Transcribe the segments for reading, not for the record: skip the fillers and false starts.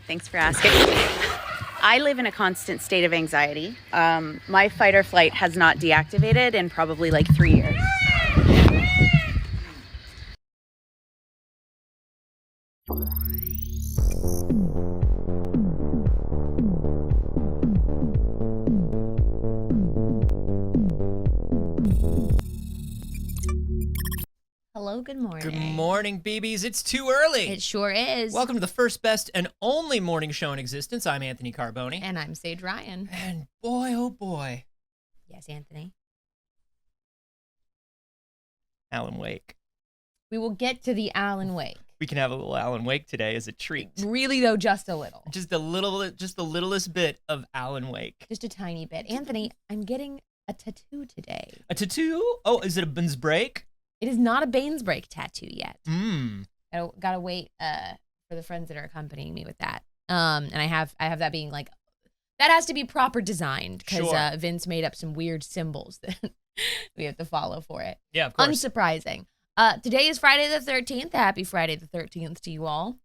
Thanks for asking. I live in a constant state of anxiety. My fight or flight has not deactivated in probably like 3 years. Hello, good morning. Good morning, BBs. It's too early. It sure is. Welcome to the first, best, and only morning show in existence. I'm Anthony Carboni. And I'm Saige Ryan. And boy, oh boy. Yes, Anthony. Alan Wake. We will get to the Alan Wake. We can have a little Alan Wake today as a treat. Really, though, just a little. Just the littlest bit of Alan Wake. Just a tiny bit. Anthony, I'm getting a tattoo today. A tattoo? Oh, is it a Ben's break? It is not a Bainsbreak tattoo yet. I Gotta wait for the friends that are accompanying me with that. And I have that being like, that has to be proper designed because Sure. Vince made up some weird symbols that we have to follow for it. Yeah, of course. Unsurprising. Today is Friday the 13th. Happy Friday the 13th to you all.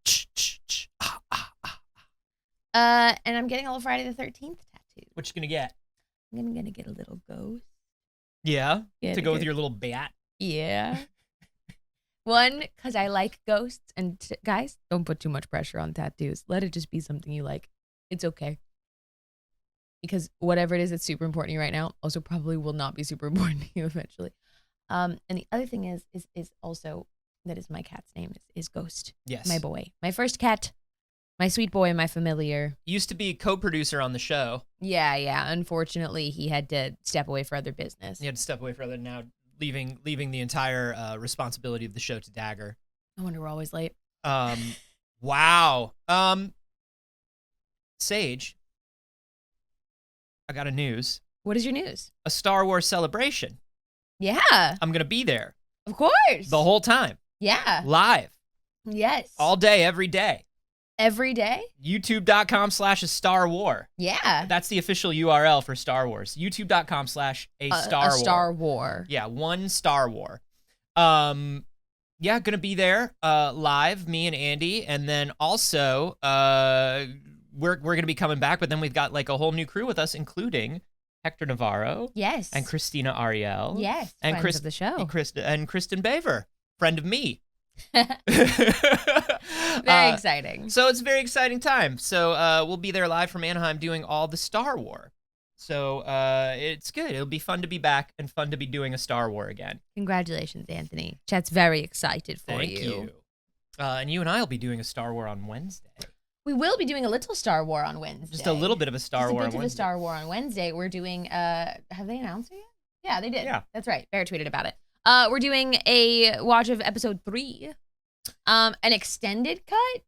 And I'm getting a little Friday the 13th tattoo. What you gonna get? I'm gonna get a little ghost. Yeah? Yeah, to go with your little bat? Yeah. One, because I like ghosts. And guys, don't put too much pressure on tattoos. Let it just be something you like. It's okay. Because whatever it is that's super important to you right now also probably will not be super important to you eventually. And the other thing is also, that is my cat's name, is Ghost. Yes. My boy. My first cat. My sweet boy, my familiar. Used to be a co-producer on the show. Yeah. Unfortunately, he had to step away for other business. He had to step away further now, leaving the entire responsibility of the show to Dagger. No wonder we're always late. Wow. Saige, I got a news. What is your news? A Star Wars celebration. Yeah. I'm gonna be there Of course. the whole time, Yeah. live, Yes. all day, every day. Every day? YouTube.com/a-Star-War. Yeah. That's the official URL for Star Wars. YouTube.com/a-Star-War. A Star War. Yeah, one Star War. Yeah, gonna be there live, me and Andy, and then also we're gonna be coming back, but then we've got like a whole new crew with us, including Hector Navarro. Yes. And Christina Ariel. Yes. And friends of the show. And Kristen Baver, friend of me. Very exciting. So it's a very exciting time. So we'll be there live from Anaheim doing all the Star War. So it's good. It'll be fun to be back and fun to be doing a Star War again. Congratulations, Anthony. Chat's very excited for Thank you. And you and I will be doing a Star War on Wednesday. We will be doing a little Star War on Wednesday. Just a little bit of a Star War on Just a bit of a Wednesday. Star War on Wednesday. We're doing, have they announced it yet? Yeah, they did. Yeah. That's right. Barrett tweeted about it. We're doing a watch of episode 3. An extended cut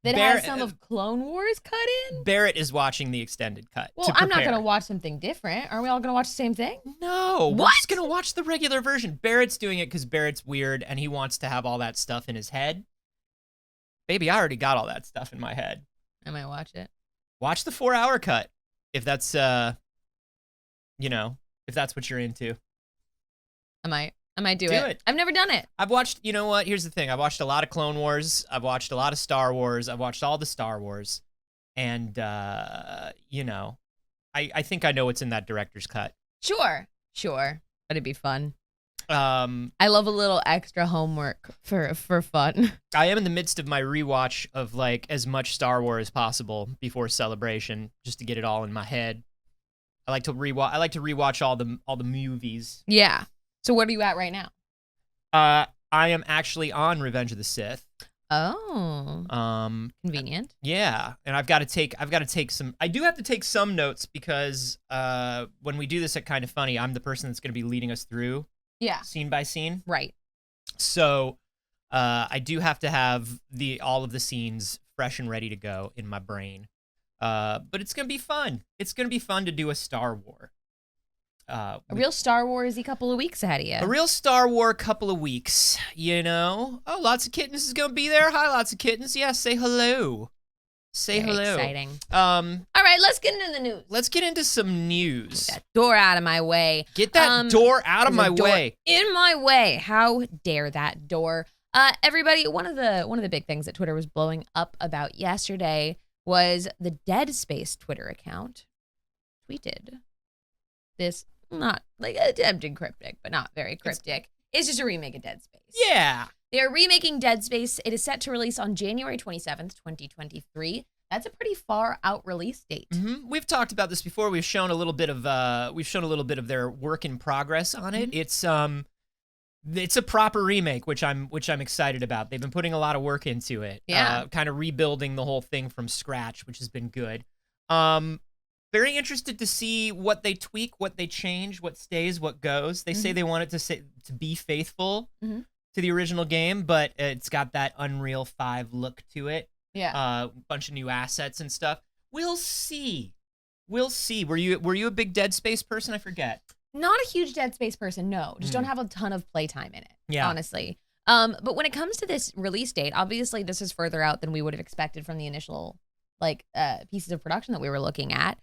that has some of Clone Wars cut in. Barrett is watching the extended cut. Well, I'm not going to watch something different. Are we all going to watch the same thing? No. What? We're just going to watch the regular version. Barrett's doing it because Barrett's weird and he wants to have all that stuff in his head. Baby, I already got all that stuff in my head. I might watch it. Watch the 4-hour cut if that's, if that's what you're into. I might do Do it. it. I've never done it. I've watched, you know what? Here's the thing. I've watched a lot of Clone Wars. I've watched a lot of Star Wars. I've watched all the Star Wars. And, I think I know what's in that director's cut. Sure. That'd be fun. I I love a little extra homework for fun. am in the midst of my rewatch of, like, as much Star Wars as possible before Celebration, just to get it all in my head. I like to rewatch all the movies. Yeah. So what are you at right now? I am actually on Revenge of the Sith. Oh. Convenient. Yeah, and I do have to take some notes because when we do this at Kind of Funny, I'm the person that's going to be leading us through scene by scene. Right. So I do have to have all of the scenes fresh and ready to go in my brain. But it's going to be fun. It's going to be fun to do a Star War. A real Star Wars-y couple of weeks ahead of you. A real Star War couple of weeks, Oh, Lots of Kittens is going to be there. Hi, Lots of Kittens. Yeah, say hello. Very hello. Exciting. All right, let's get into the news. Let's get into some news. Get that door out of my way. Get that door out of my way. In my way. How dare that door? Everybody, one of the big things that Twitter was blowing up about yesterday was the Dead Space Twitter account tweeted this, not like attempted cryptic, but not very cryptic. It's just a remake of Dead Space. Yeah. They are remaking Dead Space. It is set to release on January 27th, 2023. That's a pretty far out release date. Mm-hmm. We've talked about this before. We've shown a little bit of their work in progress on it. It's a proper remake, which I'm excited about. They've been putting a lot of work into it. Yeah. Kind of rebuilding the whole thing from scratch, which has been good. Very interested to see what they tweak, what they change, what stays, what goes. They say they want it to be faithful to the original game, but it's got that Unreal 5 look to it. Yeah. Bunch of new assets and stuff. We'll see. We'll see. Were you a big Dead Space person? I forget. Not a huge Dead Space person, no. Just don't have a ton of playtime in it, honestly. But when it comes to this release date, obviously this is further out than we would have expected from the initial pieces of production that we were looking at.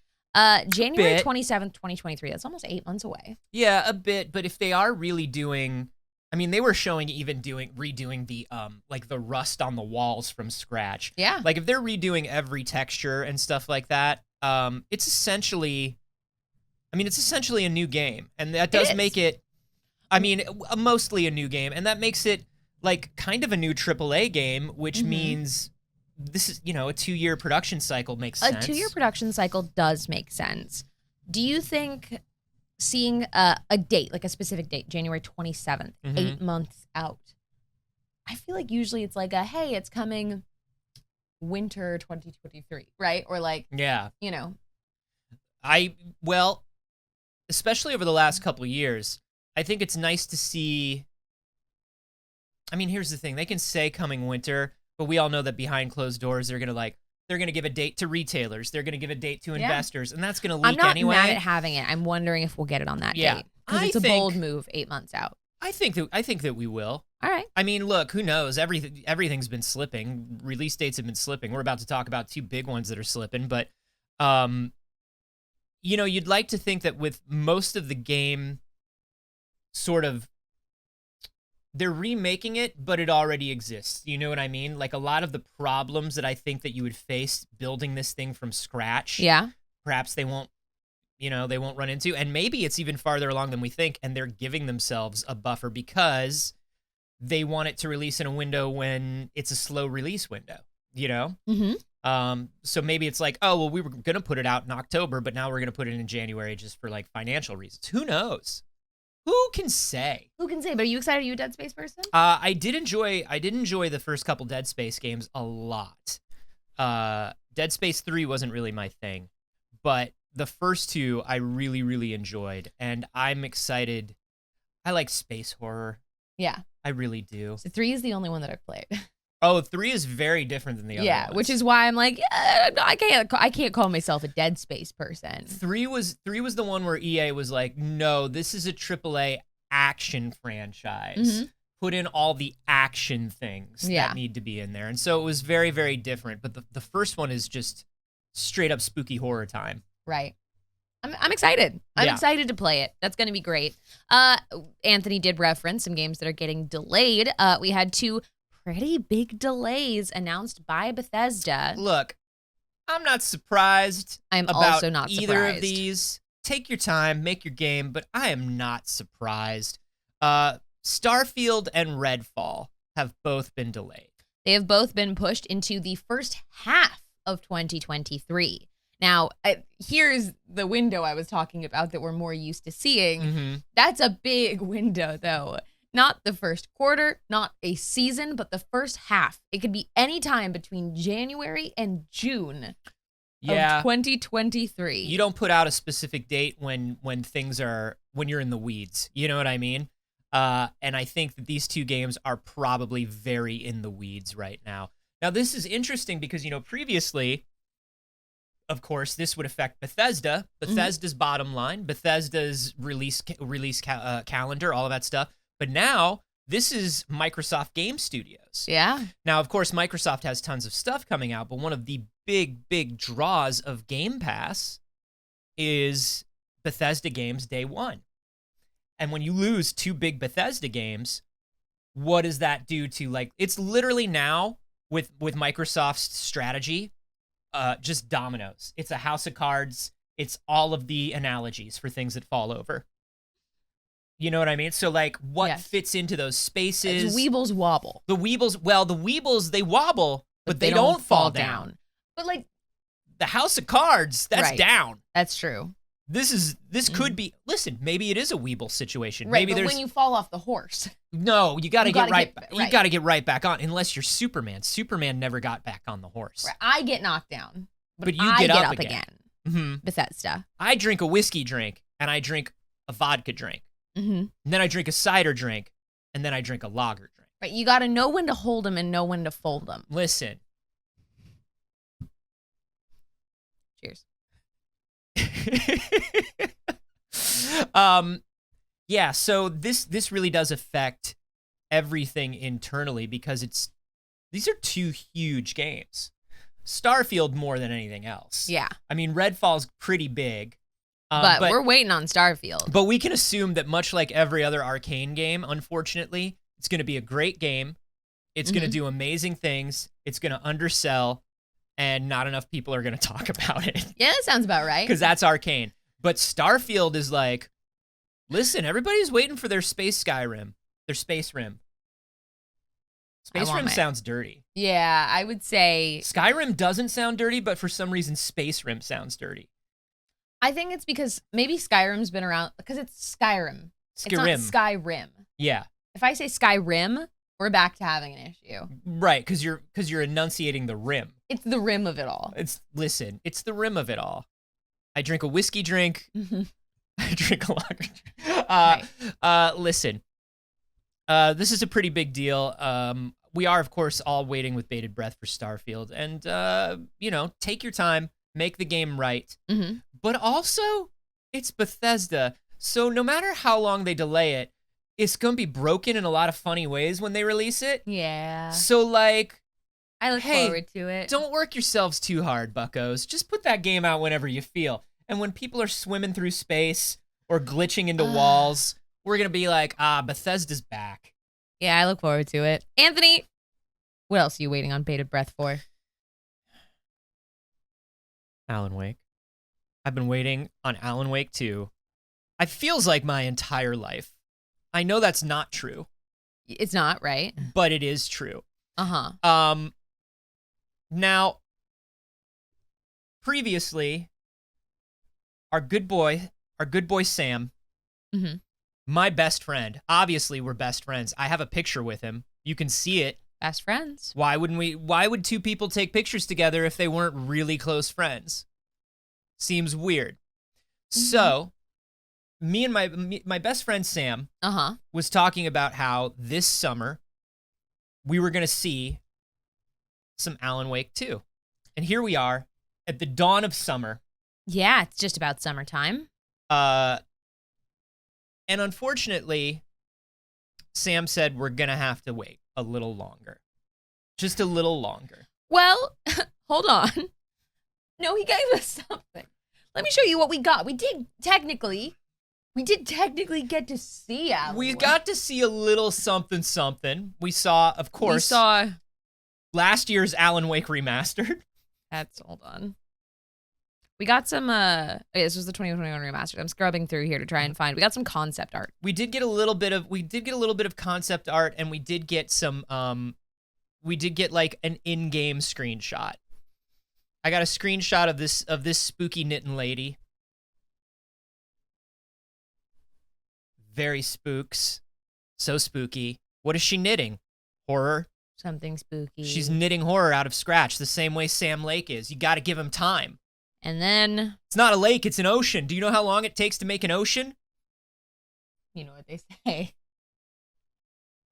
January 27th, 2023. That's almost 8 months away. Yeah, a bit. But if they are really doing, I mean, they were showing even redoing the the rust on the walls from scratch. Yeah. Like if they're redoing every texture and stuff like that, it's essentially a new game, and that does make it. I mean, mostly a new game, and that makes it like kind of a new AAA game, which means this is, a 2-year production cycle makes sense. A 2-year production cycle does make sense. Do you think seeing a date, like a specific date, January 27th, 8 months out, I feel like usually it's like hey, it's coming winter 2023, right? Or especially over the last couple of years, I think it's nice to see. I mean, here's the thing. They can say coming winter, but we all know that behind closed doors, they're going to give a date to retailers. They're going to give a date to investors, and that's going to leak anyway. I'm not mad at having it. I'm wondering if we'll get it on that date. Because it's a bold move 8 months out. I think that we will. All right. I mean, look, who knows? Everything's been slipping. Release dates have been slipping. We're about to talk about 2 big ones that are slipping, but you'd like to think that with most of the game sort of, they're remaking it, but it already exists. You know what I mean? Like a lot of the problems that I think that you would face building this thing from scratch. Yeah. Perhaps they won't run into, and maybe it's even farther along than we think, and they're giving themselves a buffer because they want it to release in a window when it's a slow release window, So maybe it's like, oh, well, we were going to put it out in October, but now we're going to put it in January just for financial reasons. Who knows? Who can say? But are you excited? Are you a Dead Space person? I did enjoy the first couple Dead Space games a lot. Dead Space 3 wasn't really my thing, but the first 2 I really, really enjoyed, and I'm excited. I like space horror. Yeah. I really do. So 3 is the only one that I've played. Oh, 3 is very different than the other ones. Which is why I'm like, I can't call myself a Dead Space person. 3 was the one where EA was like, no, this is a AAA action franchise. Put in all the action things that need to be in there. And so it was very, very different. But the first one is just straight up spooky horror time. Right. I'm excited. I'm excited to play it. That's going to be great. Anthony did reference some games that are getting delayed. We had 2 pretty big delays announced by Bethesda. Look, I'm not surprised. I'm about also not either surprised. of these. Take your time, make your game, but I am not surprised. Starfield and Redfall have both been delayed. They have both been pushed into the first half of 2023. Now, here's the window I was talking about that we're more used to seeing. That's a big window, though. Not the first quarter, not a season, but the first half. It could be any time between January and June of 2023. You don't put out a specific date when you're in the weeds. You know what I mean? And I think that these 2 games are probably very in the weeds right now. Now, this is interesting because, previously, of course, this would affect Bethesda, Bethesda's bottom line, Bethesda's release calendar, all of that stuff. But now, this is Microsoft Game Studios. Yeah. Now, of course, Microsoft has tons of stuff coming out, but one of the big, big draws of Game Pass is Bethesda games day one. And when you lose 2 big Bethesda games, what does that do to, it's literally now with Microsoft's strategy just dominoes. It's a house of cards. It's all of the analogies for things that fall over. You know what I mean? So like what fits into those spaces? Weebles wobble. The Weebles, they wobble, but they don't fall down. But like the house of cards, that's down. That's true. This could be, listen, maybe it is a Weeble situation. Right, maybe but when you fall off the horse. No, you got to get right back. You got to get right back on, unless you're Superman. Superman never got back on the horse. Right. I get knocked down, but you get up again. Mm-hmm. Bethesda. I drink a whiskey drink, and I drink a vodka drink. Mm-hmm. And then I drink a cider drink, and then I drink a lager drink. Right, you got to know when to hold them and know when to fold them. Listen. Cheers. Yeah, so this really does affect everything internally because these are two huge games. Starfield more than anything else. Yeah. I mean, Redfall's pretty big. But we're waiting on Starfield. But we can assume that much like every other Arcane game, unfortunately, it's going to be a great game. It's going to do amazing things. It's going to undersell, and not enough people are going to talk about it. Yeah, that sounds about right. Because that's Arcane. But Starfield is like, listen, everybody's waiting for their Space Skyrim, their Space Rim. Space Rim sounds dirty. Yeah, I would say Skyrim doesn't sound dirty, but for some reason Space Rim sounds dirty. I think it's because maybe Skyrim's been around because it's Skyrim. Skyrim. It's not Skyrim. Yeah. If I say Skyrim, we're back to having an issue. Right, because you're enunciating the rim. It's the rim of it all. It's the rim of it all. I drink a whiskey drink. I drink a lager drink. Listen. This is a pretty big deal. We are, of course, all waiting with bated breath for Starfield. And, take your time, make the game right. Mm-hmm. But also, it's Bethesda. So no matter how long they delay it, it's going to be broken in a lot of funny ways when they release it. Yeah. So, like, I look forward to it. Don't work yourselves too hard, buckos. Just put that game out whenever you feel. And when people are swimming through space or glitching into walls, we're going to be like, Bethesda's back. Yeah, I look forward to it. Anthony, what else are you waiting on bated breath for? Alan Wake. I've been waiting on Alan Wake 2. It feels like my entire life. I know that's not true. It's not, right? But it is true. Uh-huh. Now, previously, our good boy Sam, my best friend. Obviously, we're best friends. I have a picture with him. You can see it. Best friends. Why would two people take pictures together if they weren't really close friends? Seems weird. So, me and my best friend Sam was talking about how this summer we were going to see some Alan Wake 2. And here we are at the dawn of summer. Yeah, it's just about summertime. And unfortunately, Sam said we're going to have to wait a little longer. Just a little longer. Well, hold on. No, he gave us something. Let me show you what we got. We did technically get to see Alan We Wake. got to see a little something. We saw, of course, last year's Alan Wake remastered. Hold on. We got some, this was the 2021 remastered. I'm scrubbing through here to try and find. We got some concept art. We did get a little bit of concept art, and we did get some, like an in-game screenshot. I got a screenshot of this spooky knitting lady. Very spooks. So spooky. What is she knitting? Horror. Something spooky. She's knitting horror out of scratch, the same way Sam Lake is. You got to give him time. And then... It's not a lake, it's an ocean. Do you know how long it takes to make an ocean? You know what they say.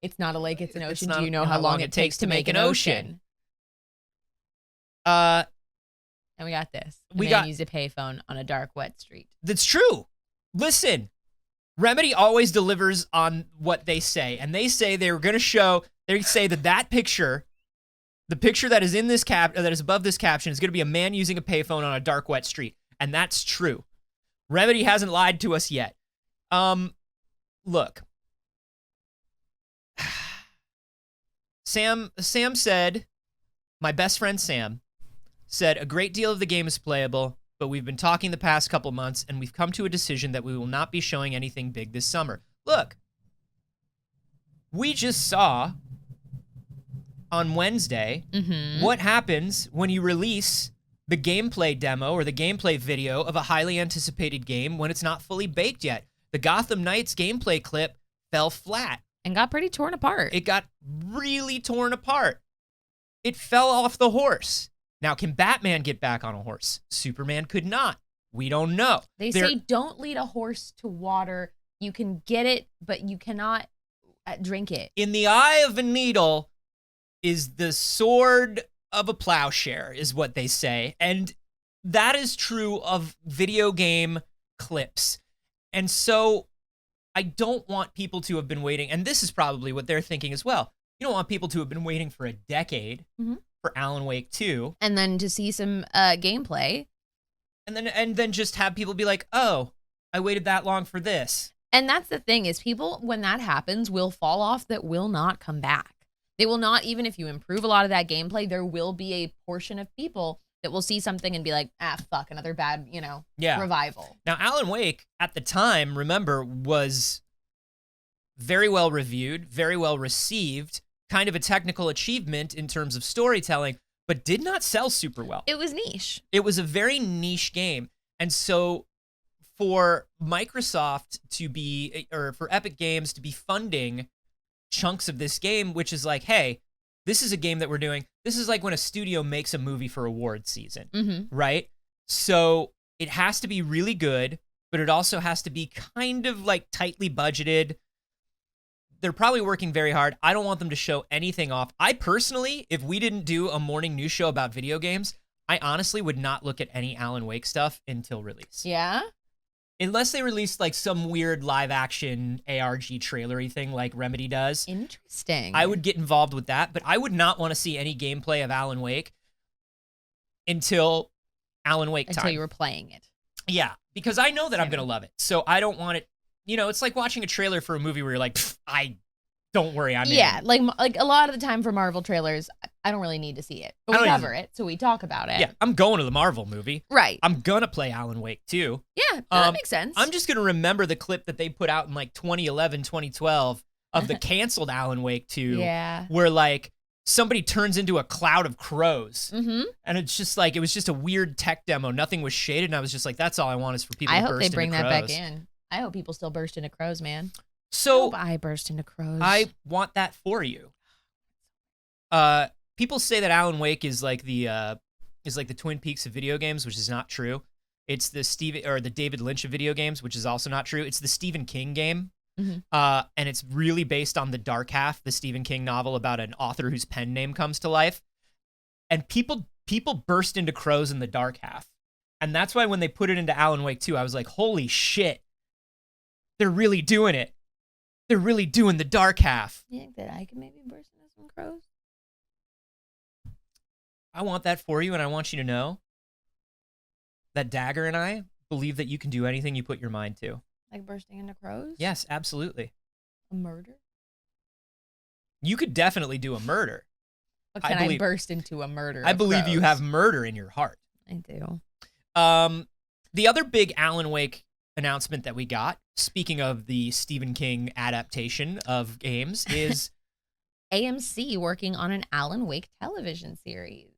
It's not a lake, it's an ocean. Do you know how long it takes to make an ocean? And we got this. We used a payphone on a dark, wet street. That's true. Listen, Remedy always delivers on what they say. And they say they were going to show, they say that picture, the picture that is in this that is above this caption is going to be a man using a payphone on a dark, wet street. And that's true. Remedy hasn't lied to us yet. Look. Sam said, my best friend Sam said, a great deal of the game is playable, but we've been talking the past couple months, and we've come to a decision that we will not be showing anything big this summer. Look, we just saw on Wednesday what happens when you release the gameplay demo or the gameplay video of a highly anticipated game when it's not fully baked yet. The Gotham Knights gameplay clip fell flat. And got pretty torn apart. It got really torn apart. It fell off the horse. Now, can Batman get back on a horse? Superman could not. We don't know. They say don't lead a horse to water. You can get it, but you cannot drink it. In the eye of a needle is the sword of a plowshare, is what they say. And that is true of video game clips. And so I don't want people to have been waiting, and this is probably what they're thinking as well. You don't want people to have been waiting for a decade for Alan Wake 2. And then to see some gameplay. And then just have people be like, oh, I waited that long for this. And that's the thing is people, when that happens, will fall off that will not come back. They will not, even if you improve a lot of that gameplay, there will be a portion of people that will see something and be like, fuck, another bad, revival. Now, Alan Wake, at the time, remember, was very well reviewed, very well received, kind of a technical achievement in terms of storytelling, but did not sell super well. It was niche. It was a very niche game. And so for Microsoft to be, or for Epic Games to be funding chunks of this game, which is like, hey, this is a game that we're doing. This is like when a studio makes a movie for awards season, right? So it has to be really good, but it also has to be kind of like tightly budgeted. They're probably working very hard. I don't want them to show anything off. I personally, if we didn't do a morning news show about video games, I honestly would not look at any Alan Wake stuff until release. Yeah? Unless they released like some weird live action ARG trailery thing like Remedy does. Interesting. I would get involved with that, but I would not want to see any gameplay of Alan Wake until Alan Wake time. Until you were playing it. Yeah, because I know that I'm going to love it. So I don't want it. It's like watching a trailer for a movie where you're like, don't worry, I'm in. like a lot of the time for Marvel trailers, I don't really need to see it. But we cover it, so we talk about it. Yeah, I'm going to the Marvel movie. Right. I'm going to play Alan Wake too. Yeah, that makes sense. I'm just going to remember the clip that they put out in like 2011, 2012 of the canceled Alan Wake 2. Yeah. Where like somebody turns into a cloud of crows. Mm-hmm. And it's just like, it was just a weird tech demo. Nothing was shaded. And I was just like, that's all I want is for people to burst into crows. I hope they bring that back in. I hope people still burst into crows, man. So I burst into crows. I want that for you. People say that Alan Wake is like the Twin Peaks of video games, which is not true. It's the David Lynch of video games, which is also not true. It's the Stephen King game. And it's really based on The Dark Half, the Stephen King novel about an author whose pen name comes to life. And people burst into crows in The Dark Half. And that's why when they put it into Alan Wake 2, I was like, holy shit. They're really doing it. They're really doing The Dark Half. You think that I can maybe burst into some crows? I want that for you, and I want you to know that Dagger and I believe that you can do anything you put your mind to. Like bursting into crows? Yes, absolutely. A murder? You could definitely do a murder. But can I burst into a murder? I believe you have murder in your heart. I do. The other big Alan Wake announcement that we got, speaking of the Stephen King adaptation of games, is AMC working on an Alan Wake television series.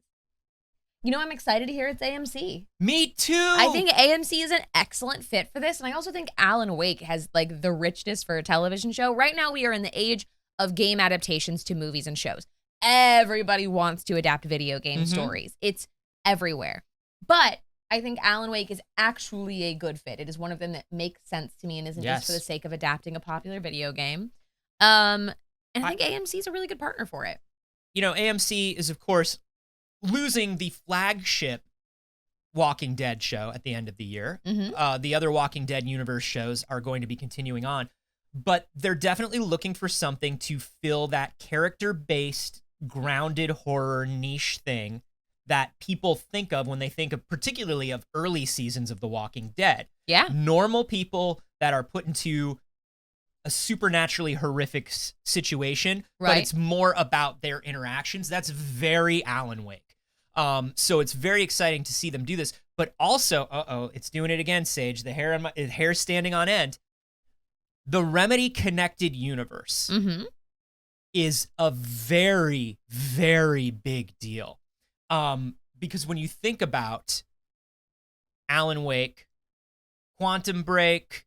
I'm excited to hear it's AMC. Me too. I think AMC is an excellent fit for this. And I also think Alan Wake has like the richness for a television show. Right now, we are in the age of game adaptations to movies and shows. Everybody wants to adapt video game stories. It's everywhere. But I think Alan Wake is actually a good fit. It is one of them that makes sense to me and isn't just for the sake of adapting a popular video game. And I think AMC is a really good partner for it. AMC is, of course, losing the flagship Walking Dead show at the end of the year. The other Walking Dead universe shows are going to be continuing on. But they're definitely looking for something to fill that character-based, grounded horror niche thing that people think of when they think of particularly of early seasons of The Walking Dead. Yeah. Normal people that are put into a supernaturally horrific situation, but it's more about their interactions. That's very Alan Wake. So it's very exciting to see them do this. But also, it's doing it again, Saige. The hair standing on end. The Remedy connected universe is a very, very big deal. Because when you think about Alan Wake, Quantum Break,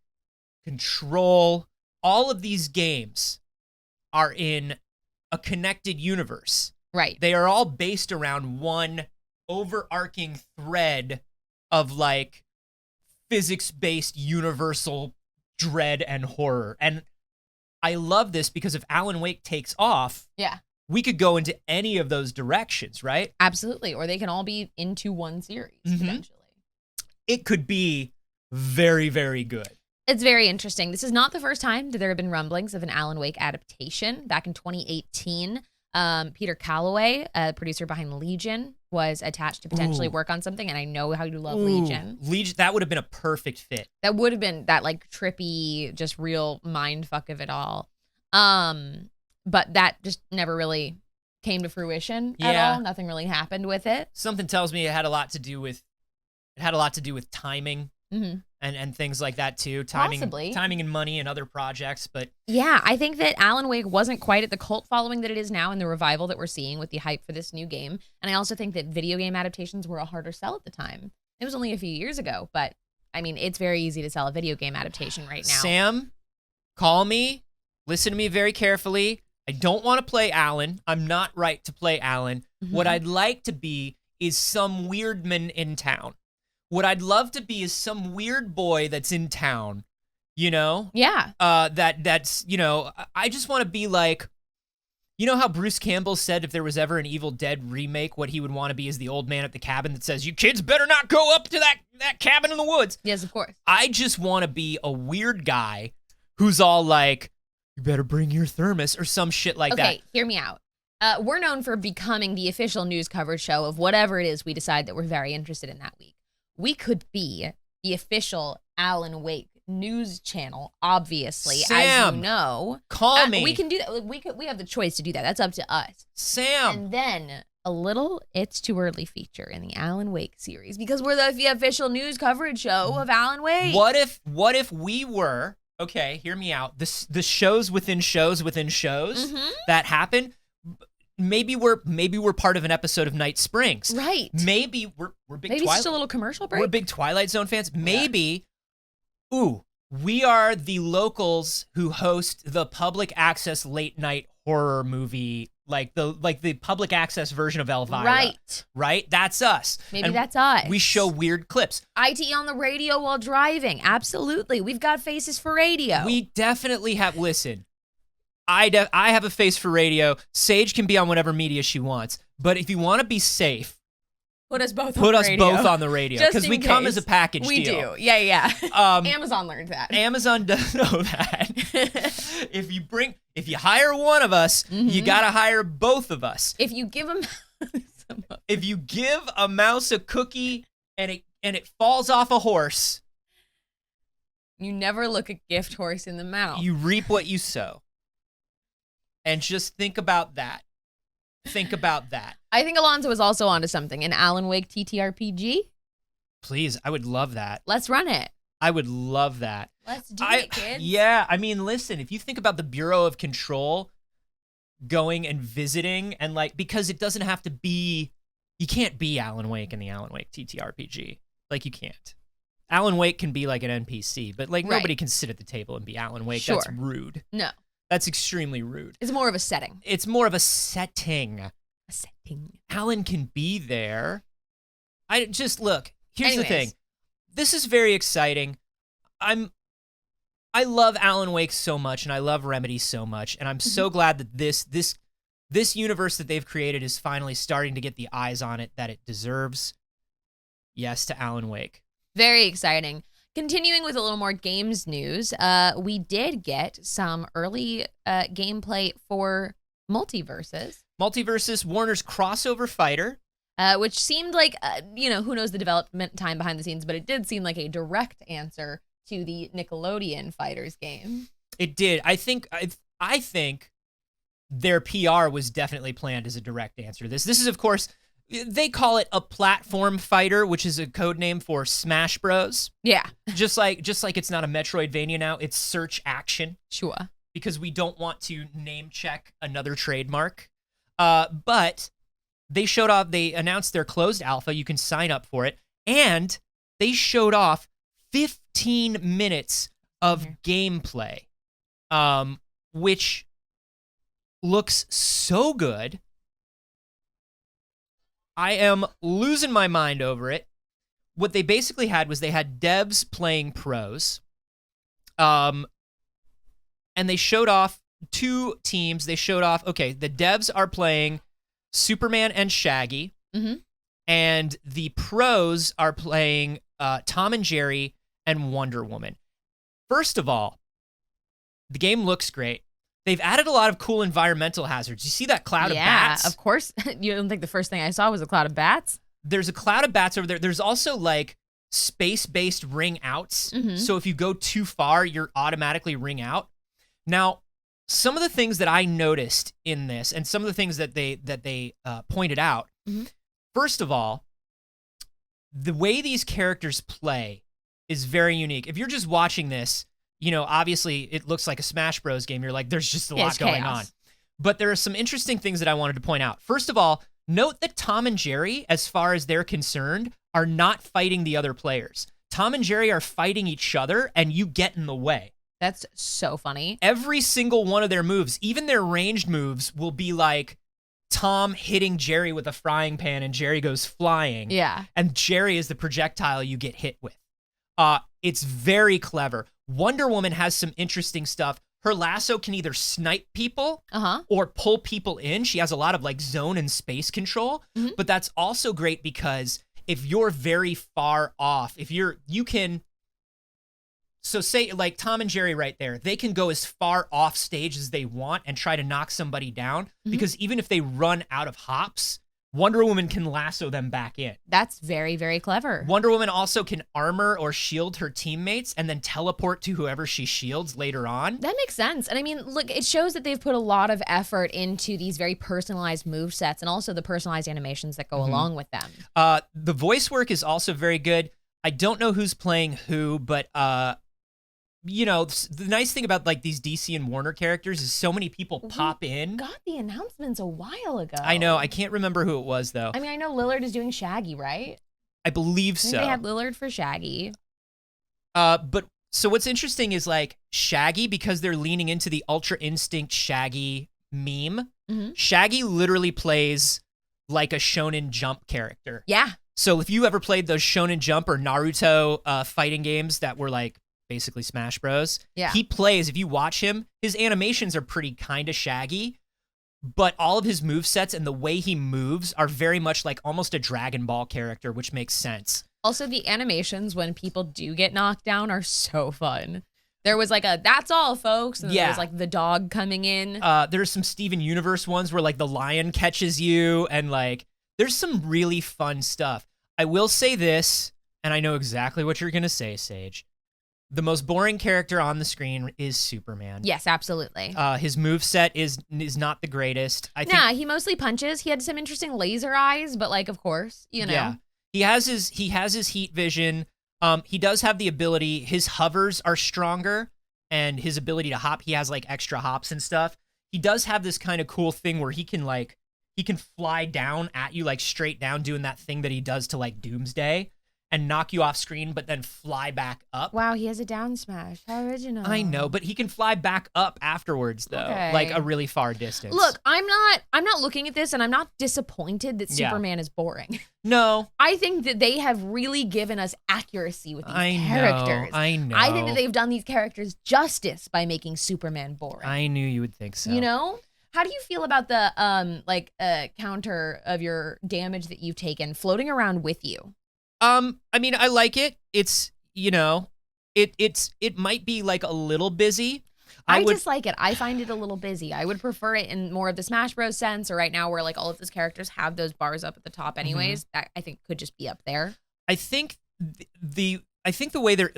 Control, all of these games are in a connected universe. Right. They are all based around one overarching thread of like physics-based universal dread and horror. And I love this because if Alan Wake takes off, we could go into any of those directions, right? Absolutely. Or they can all be into one series, potentially. It could be very, very good. It's very interesting. This is not the first time that there have been rumblings of an Alan Wake adaptation. Back in 2018, Peter Calloway, a producer behind Legion, was attached to potentially work on something, and I know how you love Legion. That would have been a perfect fit. That would have been that like trippy, just real mind fuck of it all. But that just never really came to fruition at all. Nothing really happened with it. Something tells me it had a lot to do with timing. And things like that too. Timing and money and other projects. But yeah, I think that Alan Wake wasn't quite at the cult following that it is now and the revival that we're seeing with the hype for this new game. And I also think that video game adaptations were a harder sell at the time. It was only a few years ago, but I mean, it's very easy to sell a video game adaptation right now. Sam, call me. Listen to me very carefully. I don't want to play Alan. I'm not right to play Alan. What I'd like to be is some weirdman in town. What I'd love to be is some weird boy that's in town, you know? Yeah. That's, you know, I just want to be like, you know how Bruce Campbell said if there was ever an Evil Dead remake, what he would want to be is the old man at the cabin that says, you kids better not go up to that cabin in the woods. Yes, of course. I just want to be a weird guy who's all like, you better bring your thermos or some shit like that. Okay, hear me out. We're known for becoming the official news coverage show of whatever it is we decide that we're very interested in that week. We could be the official Alan Wake news channel, obviously, Sam, as you know. Call me. We can do that. We have the choice to do that. That's up to us. Sam. And then a little It's Too Early feature in the Alan Wake series because we're the official news coverage show of Alan Wake. What if we were, okay, hear me out, the shows within shows within shows that happen. Maybe we're part of an episode of Night Springs. Right. Maybe we're big Maybe it's just a little commercial break. We're big Twilight Zone fans. Maybe, we are the locals who host the public access late night horror movie, like the public access version of Elvira. Right. Right? That's us. Maybe that's us. We show weird clips. IT on the radio while driving. Absolutely. We've got faces for radio. We definitely have, listen, I have a face for radio. Saige can be on whatever media she wants. But if you want to be safe, put us both on the radio. Because we come as a package deal. We do. Yeah. Amazon learned that. Amazon does know that. If you hire one of us, you got to hire both of us. If you give a mouse a cookie and it falls off a horse, you never look a gift horse in the mouth. You reap what you sow. And just think about that. I think Alonzo is also onto something. An Alan Wake TTRPG? Please, I would love that. Let's run it. I would love that. Let's do it, kids. Yeah, I mean, listen, if you think about the Bureau of Control going and visiting and like, because it doesn't have to be, you can't be Alan Wake in the Alan Wake TTRPG. Like, you can't. Alan Wake can be like an NPC, but like nobody can sit at the table and be Alan Wake. Sure. That's rude. No. That's extremely rude. It's more of a setting. It's more of a setting. A setting. Alan can be there. Look, here's the thing. This is very exciting. I love Alan Wake so much, and I love Remedy so much, and I'm so glad that this universe that they've created is finally starting to get the eyes on it that it deserves. Yes to Alan Wake. Very exciting. Continuing with a little more games news, we did get some early gameplay for Multiverses. Multiverses, Warner's crossover fighter. Which seemed like, who knows the development time behind the scenes, but it did seem like a direct answer to the Nickelodeon Fighters game. It did. I think their PR was definitely planned as a direct answer to this. This is, of course, They call it a platform fighter, which is a code name for Smash Bros. Yeah. Just like it's not a Metroidvania now, it's search action. Sure. Because we don't want to name check another trademark. But they announced their closed alpha. You can sign up for it. And they showed off 15 minutes of gameplay, which looks so good. I am losing my mind over it. What they basically had was they had devs playing pros. And they showed off 2 teams. They showed off, okay, the devs are playing Superman and Shaggy. Mm-hmm. And the pros are playing Tom and Jerry and Wonder Woman. First of all, the game looks great. They've added a lot of cool environmental hazards. You see that cloud of bats? Yeah, of course. You don't think the first thing I saw was a cloud of bats? There's a cloud of bats over there. There's also like space-based ring outs. Mhm. So if you go too far, you're automatically ring out. Now, some of the things that I noticed in this, and some of the things that they pointed out. Mhm. First of all, the way these characters play is very unique. If you're just watching this, you know, obviously it looks like a Smash Bros. Game. You're like, there's just a lot it's going chaos. on. But there are some interesting things that I wanted to point out. First of all, note that Tom and Jerry, as far as they're concerned, are not fighting the other players. Tom and Jerry are fighting each other, and you get in the way. That's so funny. Every single one of their moves, even their ranged moves, will be like Tom hitting Jerry with a frying pan, and Jerry goes flying. Yeah. And Jerry is the projectile you get hit with. It's very clever. Wonder Woman has some interesting stuff. Her lasso can either snipe people or pull people in. She has a lot of like zone and space control, but that's also great because if you're very far off, so say like Tom and Jerry right there, they can go as far off stage as they want and try to knock somebody down because even if they run out of hops, Wonder Woman can lasso them back in. That's very, very clever. Wonder Woman also can armor or shield her teammates and then teleport to whoever she shields later on. That makes sense. And I mean, look, it shows that they've put a lot of effort into these very personalized move sets and also the personalized animations that go along with them. The voice work is also very good. I don't know who's playing who, but you know, the nice thing about like these DC and Warner characters is so many people pop in. Got the announcements a while ago. I know. I can't remember who it was though. I mean, I know Lillard is doing Shaggy, right? I believe I think so. they had Lillard for Shaggy. But so what's interesting is like Shaggy, because they're leaning into the Ultra Instinct Shaggy meme. Shaggy literally plays like a Shonen Jump character. Yeah. So if you ever played those Shonen Jump or Naruto fighting games that were like basically Smash Bros. Yeah. He plays, if you watch him, his animations are pretty kind of Shaggy, but all of his movesets and the way he moves are very much like almost a Dragon Ball character, which makes sense. Also, the animations when people do get knocked down are so fun. There was like a, that's all, folks. And there was like the dog coming in. There's some Steven Universe ones where like the lion catches you and like there's some really fun stuff. I will say this, and I know exactly what you're going to say, Saige. The most boring character on the screen is Superman. Yes, absolutely. His moveset is not the greatest. I think, he mostly punches. He had some interesting laser eyes, but like, of course, you know. Yeah. He has his heat vision. He does have the ability. His hovers are stronger, and his ability to hop. He has like extra hops and stuff. He does have this kind of cool thing where he can fly down at you, like straight down, doing that thing that he does to like Doomsday. And knock you off screen, but then fly back up. Wow, he has a down smash. How original. I know, but he can fly back up afterwards, though, like a really far distance. Look, I'm not looking at this, and I'm not disappointed that Superman is boring. No, I think that they have really given us accuracy with these characters. I know. I think that they've done these characters justice by making Superman boring. I knew you would think so. You know? How do you feel about the counter of your damage that you've taken floating around with you? I mean, I like it. It's, you know, it might be like a little busy. I dislike it. I find it a little busy. I would prefer it in more of the Smash Bros. Sense, or right now where like all of those characters have those bars up at the top anyways. That I think could just be up there. I think the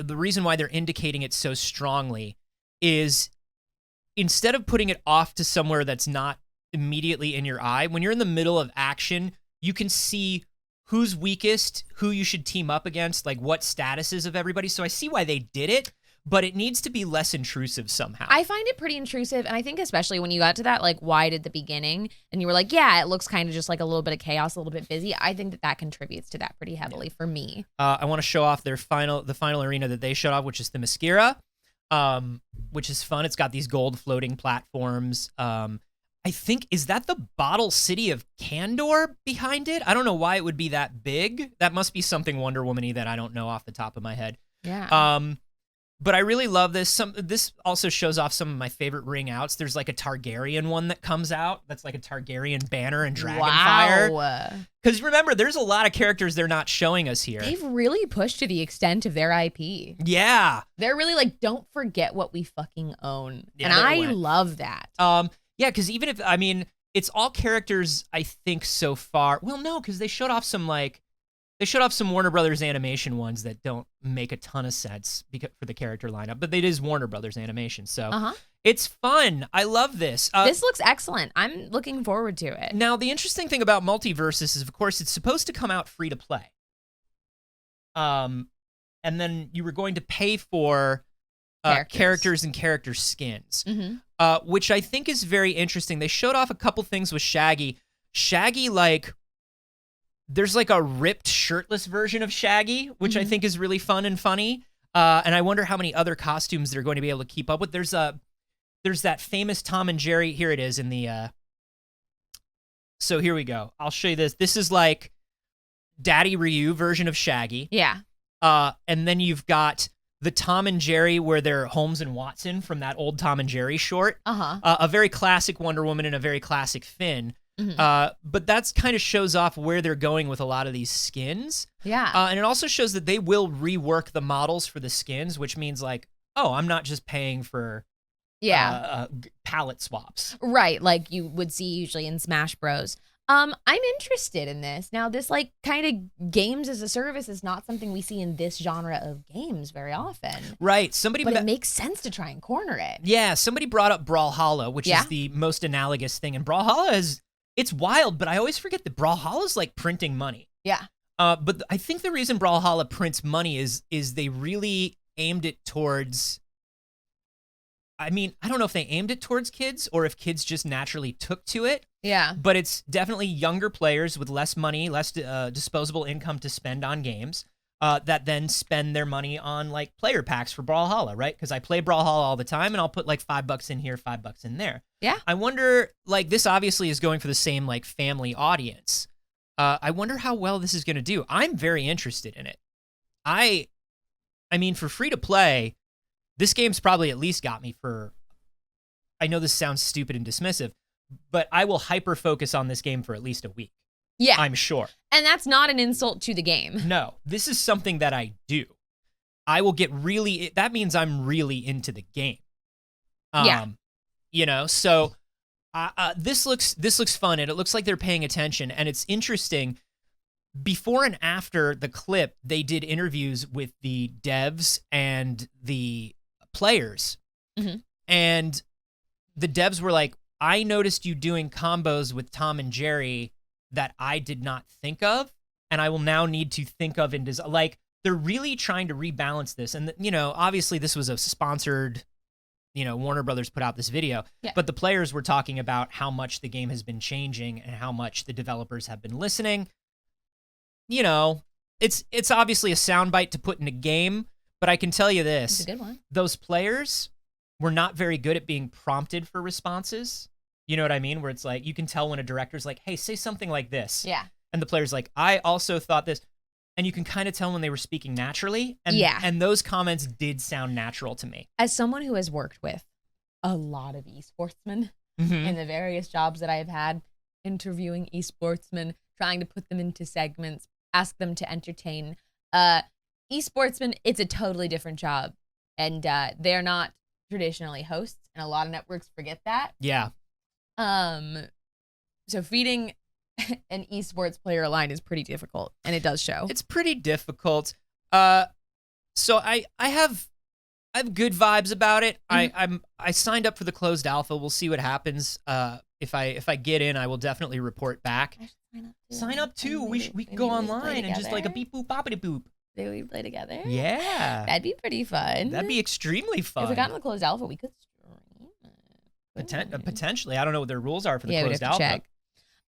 reason why they're indicating it so strongly is instead of putting it off to somewhere that's not immediately in your eye, when you're in the middle of action, you can see who's weakest, who you should team up against, like what statuses of everybody. So I see why they did it, but it needs to be less intrusive somehow. I find it pretty intrusive, and I think especially when you got to that, like, why did the beginning, and you were like, yeah, it looks kind of just like a little bit of chaos, a little bit busy. I think that contributes to that pretty heavily for me. I want to show off the final arena that they showed off, which is the Themyscira, which is fun. It's got these gold floating platforms. I think, is that the bottle city of Kandor behind it? I don't know why it would be that big. That must be something Wonder Woman-y that I don't know off the top of my head. Yeah. But I really love this. This also shows off some of my favorite ring outs. There's like a Targaryen one that comes out. That's like a Targaryen banner and Dragonfire. Wow. Because remember, there's a lot of characters they're not showing us here. They've really pushed to the extent of their IP. Yeah. They're really like, don't forget what we fucking own. Yeah, and I love that. Yeah, because even if, I mean, it's all characters, I think, so far. Well, no, because they showed off some Warner Brothers animation ones that don't make a ton of sense for the character lineup, but it is Warner Brothers animation, so it's fun. I love this. This looks excellent. I'm looking forward to it. Now, the interesting thing about Multiverses is, of course, it's supposed to come out free to play. And then you were going to pay for characters and character skins, which I think is very interesting. They showed off a couple things with Shaggy. Shaggy, like, there's like a ripped shirtless version of Shaggy, which I think is really fun and funny. And I wonder how many other costumes they're going to be able to keep up with. There's that famous Tom and Jerry. Here it is in the. So here we go. I'll show you this. This is like Daddy Ryu version of Shaggy. Yeah. And then you've got the Tom and Jerry where they're Holmes and Watson from that old Tom and Jerry short. A very classic Wonder Woman and a very classic Finn. But that's kind of shows off where they're going with a lot of these skins. Yeah. And it also shows that they will rework the models for the skins, which means like, oh, I'm not just paying for palette swaps. Right, like you would see usually in Smash Bros. I'm interested in this. Now, this like kind of games as a service is not something we see in this genre of games very often. Right. But it makes sense to try and corner it. Yeah, somebody brought up Brawlhalla, which is the most analogous thing. And Brawlhalla it's wild, but I always forget that Brawlhalla's like printing money. Yeah. But I think the reason Brawlhalla prints money is they really aimed it towards, I mean, I don't know if they aimed it towards kids or if kids just naturally took to it. Yeah. But it's definitely younger players with less money, less disposable income to spend on games that then spend their money on like player packs for Brawlhalla, right? Because I play Brawlhalla all the time and I'll put like $5 in here, $5 in there. Yeah. I wonder, like, this obviously is going for the same like family audience. I wonder how well this is going to do. I'm very interested in it. I mean, for free to play, this game's probably at least got me for, I know this sounds stupid and dismissive, but I will hyper focus on this game for at least a week. Yeah. I'm sure. And that's not an insult to the game. No, this is something that I do. I will get really, that means I'm really into the game. Yeah. You know, so this looks fun and it looks like they're paying attention and it's interesting. Before and after the clip, they did interviews with the devs and the players. And the devs were like, I noticed you doing combos with Tom and Jerry that I did not think of, and I will now need to think of in design. Like, they're really trying to rebalance this. And, you know, obviously this was a sponsored, you know, Warner Brothers put out this video, but the players were talking about how much the game has been changing and how much the developers have been listening. You know, it's obviously a soundbite to put in a game, but I can tell you this. It's a good one. Those players were not very good at being prompted for responses. You know what I mean? Where it's like, you can tell when a director's like, hey, say something like this. Yeah. And the player's like, I also thought this. And you can kind of tell when they were speaking naturally. And, and those comments did sound natural to me. As someone who has worked with a lot of esportsmen in the various jobs that I've had, interviewing esportsmen, trying to put them into segments, ask them to entertain. Esportsmen, it's a totally different job. And they're not traditionally hosts. And a lot of networks forget that. Yeah. So feeding an esports player line is pretty difficult, and it does show. It's pretty difficult. So I have good vibes about it. I signed up for the closed alpha. We'll see what happens. if I get in, I will definitely report back. I should Sign up too. We Maybe can go we play online and just like a together. beep boop boppity boop. Maybe we play together. Yeah. That'd be pretty fun. That'd be extremely fun. If we got in the closed alpha, we could stream it. Potentially. I don't know what their rules are for the Yeah, we'd closed have to alpha.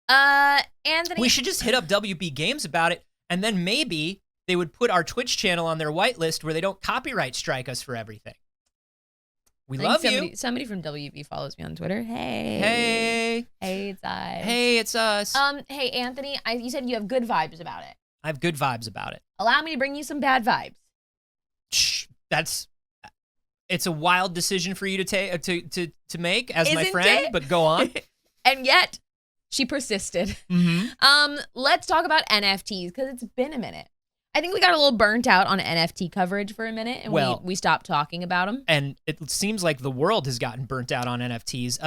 check. Anthony. We should just hit up WB Games about it, and then maybe they would put our Twitch channel on their whitelist where they don't copyright strike us for everything. We love you. Somebody from WB follows me on Twitter. Hey, it's us. Hey, it's us. Hey, Anthony. You said you have good vibes about it. I have good vibes about it. Allow me to bring you some bad vibes. Shh, it's a wild decision for you to take to make as my Isn't friend, it? but go on. And yet, she persisted. Mm-hmm. Let's talk about NFTs because it's been a minute. I think we got a little burnt out on NFT coverage for a minute, and we stopped talking about them. And it seems like the world has gotten burnt out on NFTs.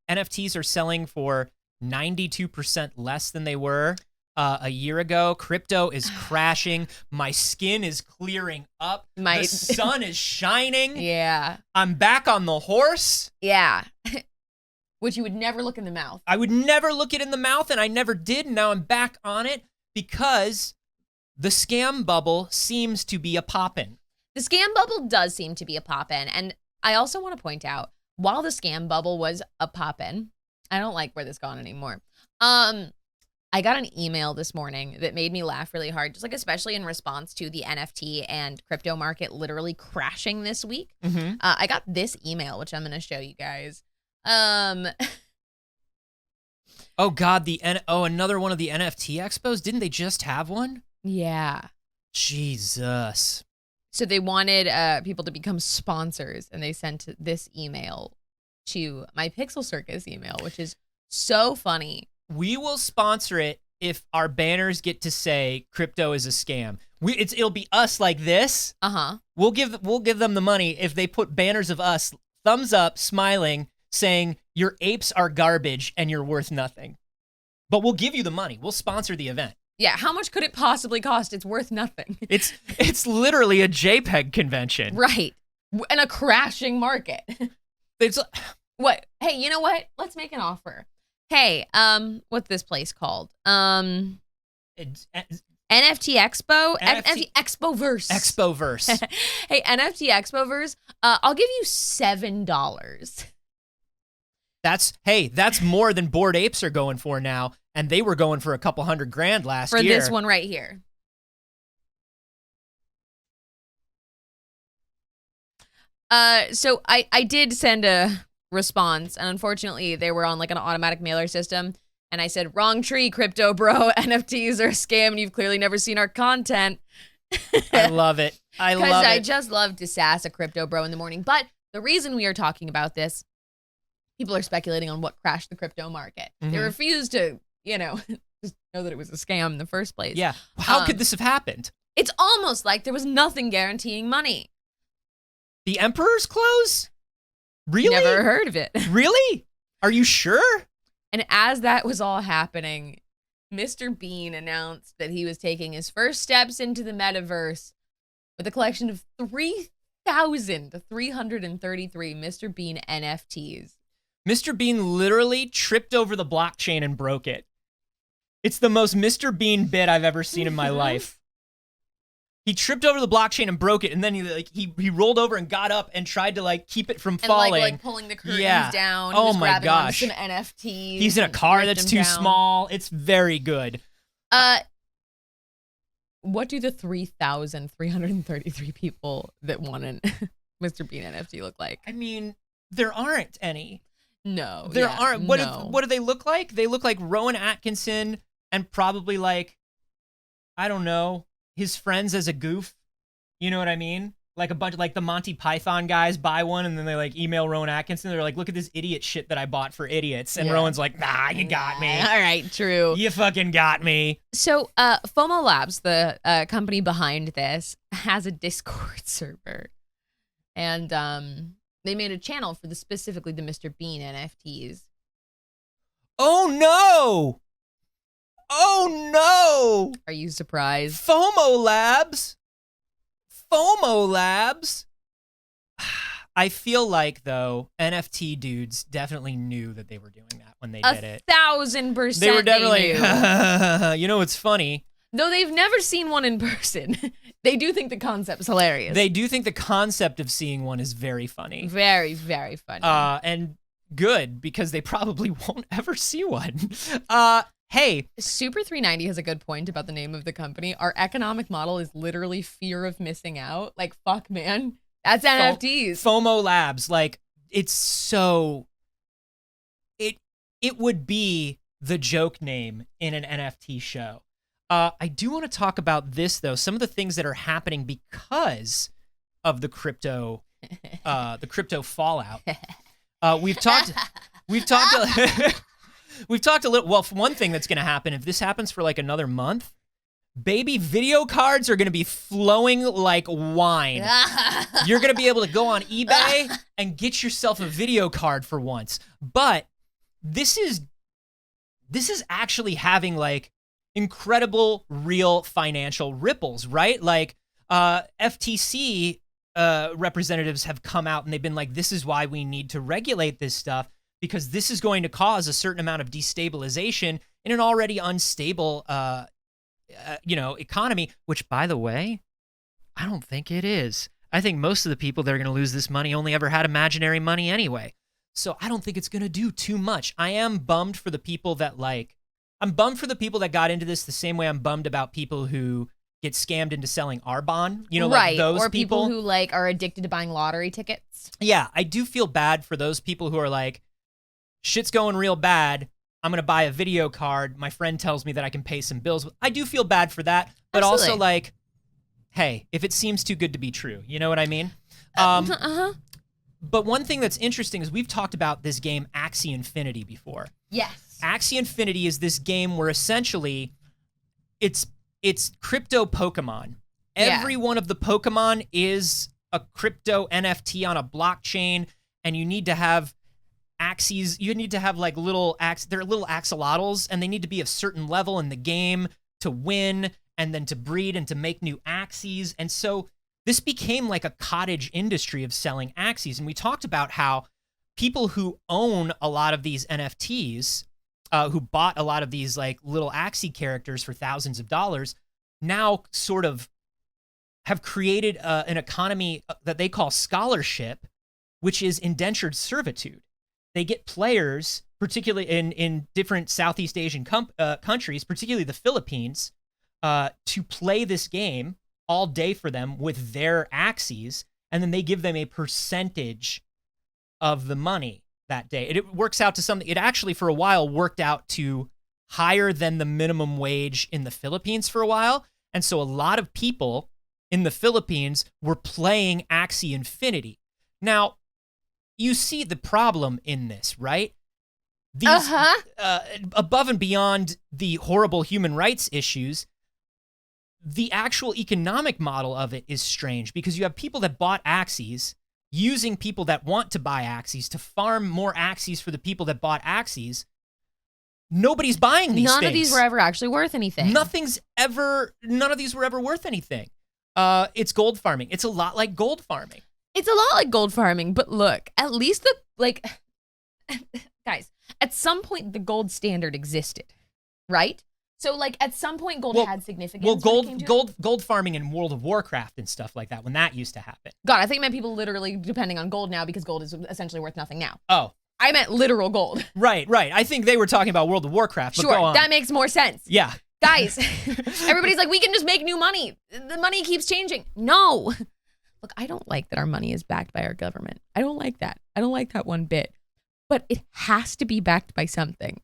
NFTs are selling for 92% less than they were a year ago. Crypto is crashing. My skin is clearing up. The sun is shining. Yeah. I'm back on the horse. Yeah. Which you would never look in the mouth. I would never look it in the mouth, and I never did. And now I'm back on it because the scam bubble seems to be a poppin'. The scam bubble does seem to be a poppin'. And I also want to point out, while the scam bubble was a poppin', I don't like where this gone anymore. I got an email this morning that made me laugh really hard, just like especially in response to the NFT and crypto market literally crashing this week. Mm-hmm. I got this email, which I'm going to show you guys. Oh God, another one of the NFT expos. Didn't they just have one? Yeah. Jesus. So they wanted people to become sponsors, and they sent this email to my Pixel Circus email, which is so funny. We will sponsor it if our banners get to say crypto is a scam. It'll be us like this. Uh-huh. We'll give them the money if they put banners of us, thumbs up, smiling, saying your apes are garbage and you're worth nothing. But we'll give you the money. We'll sponsor the event. Yeah, how much could it possibly cost? It's worth nothing. It's literally a JPEG convention. Right. And a crashing market. It's what? Hey, you know what? Let's make an offer. Hey, what's this place called? NFT Expo? NFT Expoverse. Expoverse. Hey, NFT Expoverse, I'll give you $7. That's more than Bored Apes are going for now, and they were going for a couple $100,000 last year. For this one right here. So I did send a response, and unfortunately they were on like an automatic mailer system, and I said, wrong tree, crypto bro, NFTs are a scam, and you've clearly never seen our content. I love it. I love it. Because I just love to sass a crypto bro in the morning. But the reason we are talking about this, people are speculating on what crashed the crypto market. Mm-hmm. They refuse to, just know that it was a scam in the first place. Yeah. How could this have happened? It's almost like there was nothing guaranteeing money. The Emperor's clothes? Really? Never heard of it. Really? Are you sure? And as that was all happening, Mr. Bean announced that he was taking his first steps into the metaverse with a collection of 3,333 Mr. Bean NFTs. Mr. Bean literally tripped over the blockchain and broke it. It's the most Mr. Bean bit I've ever seen in my life. He tripped over the blockchain and broke it, and then he rolled over and got up and tried to keep it from falling. And like pulling the curtains down. Oh just my grabbing gosh. onto some NFTs. He's in a car that's too small. It's very good. What do the 3,333 people that want an Mr. Bean NFT look like? I mean, there aren't any. No. There aren't. What do they look like? They look like Rowan Atkinson and probably I don't know, his friends as a goof. You know what I mean? Like a bunch of the Monty Python guys buy one and then they email Rowan Atkinson. They're like, look at this idiot shit that I bought for idiots. And Rowan's like, nah, you got me. All right, true. You fucking got me. So FOMO Labs, the company behind this, has a Discord server. And they made a channel for specifically the Mr. Bean NFTs. Oh no! Oh no! Are you surprised? FOMO Labs. I feel like, though, NFT dudes definitely knew that they were doing that when they did it. 1,000%. They were definitely knew. you know, it's funny. Though they've never seen one in person. They do think the concept's hilarious. They do think the concept of seeing one is very funny. Very, very funny. And good, because they probably won't ever see one. Hey. Super 390 has a good point about the name of the company. Our economic model is literally fear of missing out. Like, fuck, man. That's NFTs. FOMO Labs. Like, it's so... It would be the joke name in an NFT show. I do want to talk about this, though. Some of the things that are happening because of the crypto fallout. We've talked a little. Well, one thing that's going to happen if this happens for like another month, baby, video cards are going to be flowing like wine. You're going to be able to go on eBay and get yourself a video card for once. But this is actually having like incredible real financial ripples, right? Like FTC representatives have come out and they've been like, this is why we need to regulate this stuff, because this is going to cause a certain amount of destabilization in an already unstable economy, which, by the way, I don't think it is. I think most of the people that are going to lose this money only ever had imaginary money anyway. So I don't think it's going to do too much. I am bummed for the people that got into this the same way I'm bummed about people who get scammed into selling Arbonne. You know, like those or people who like are addicted to buying lottery tickets. Yeah, I do feel bad for those people who are like, shit's going real bad. I'm going to buy a video card. My friend tells me that I can pay some bills. I do feel bad for that. But Absolutely. Also like, hey, if it seems too good to be true, you know what I mean? But one thing that's interesting is we've talked about this game Axie Infinity before. Yes. Axie Infinity is this game where essentially it's crypto Pokemon. Every one of the Pokemon is a crypto NFT on a blockchain, and you need to have Axies. You need to have like they're little axolotls, and they need to be a certain level in the game to win, and then to breed and to make new Axies. And so this became like a cottage industry of selling Axies. And we talked about how people who own a lot of these NFTs, who bought a lot of these like little Axie characters for thousands of dollars, now sort of have created an economy that they call scholarship, which is indentured servitude. They get players, particularly in different Southeast Asian countries, particularly the Philippines, to play this game all day for them with their Axies, and then they give them a percentage of the money that day. It works out to something. It actually, for a while, worked out to higher than the minimum wage in the Philippines for a while. And so a lot of people in the Philippines were playing Axie Infinity. Now, you see the problem in this, right? These, above and beyond the horrible human rights issues, the actual economic model of it is strange, because you have people that bought Axies using people that want to buy Axies to farm more Axies for the people that bought Axies. Nobody's buying these things. None of these were ever actually worth anything. None of these were ever worth anything. It's gold farming. It's a lot like gold farming. It's a lot like gold farming, but look, at least guys, at some point the gold standard existed, right? So like at some point gold had significance. Well, gold farming in World of Warcraft and stuff like that, when that used to happen. God, I think I meant people literally depending on gold now, because gold is essentially worth nothing now. Oh. I meant literal gold. Right. I think they were talking about World of Warcraft, but sure, go on. That makes more sense. Yeah. Guys, everybody's like, we can just make new money. The money keeps changing. No. Look, I don't like that our money is backed by our government. I don't like that. I don't like that one bit. But it has to be backed by something.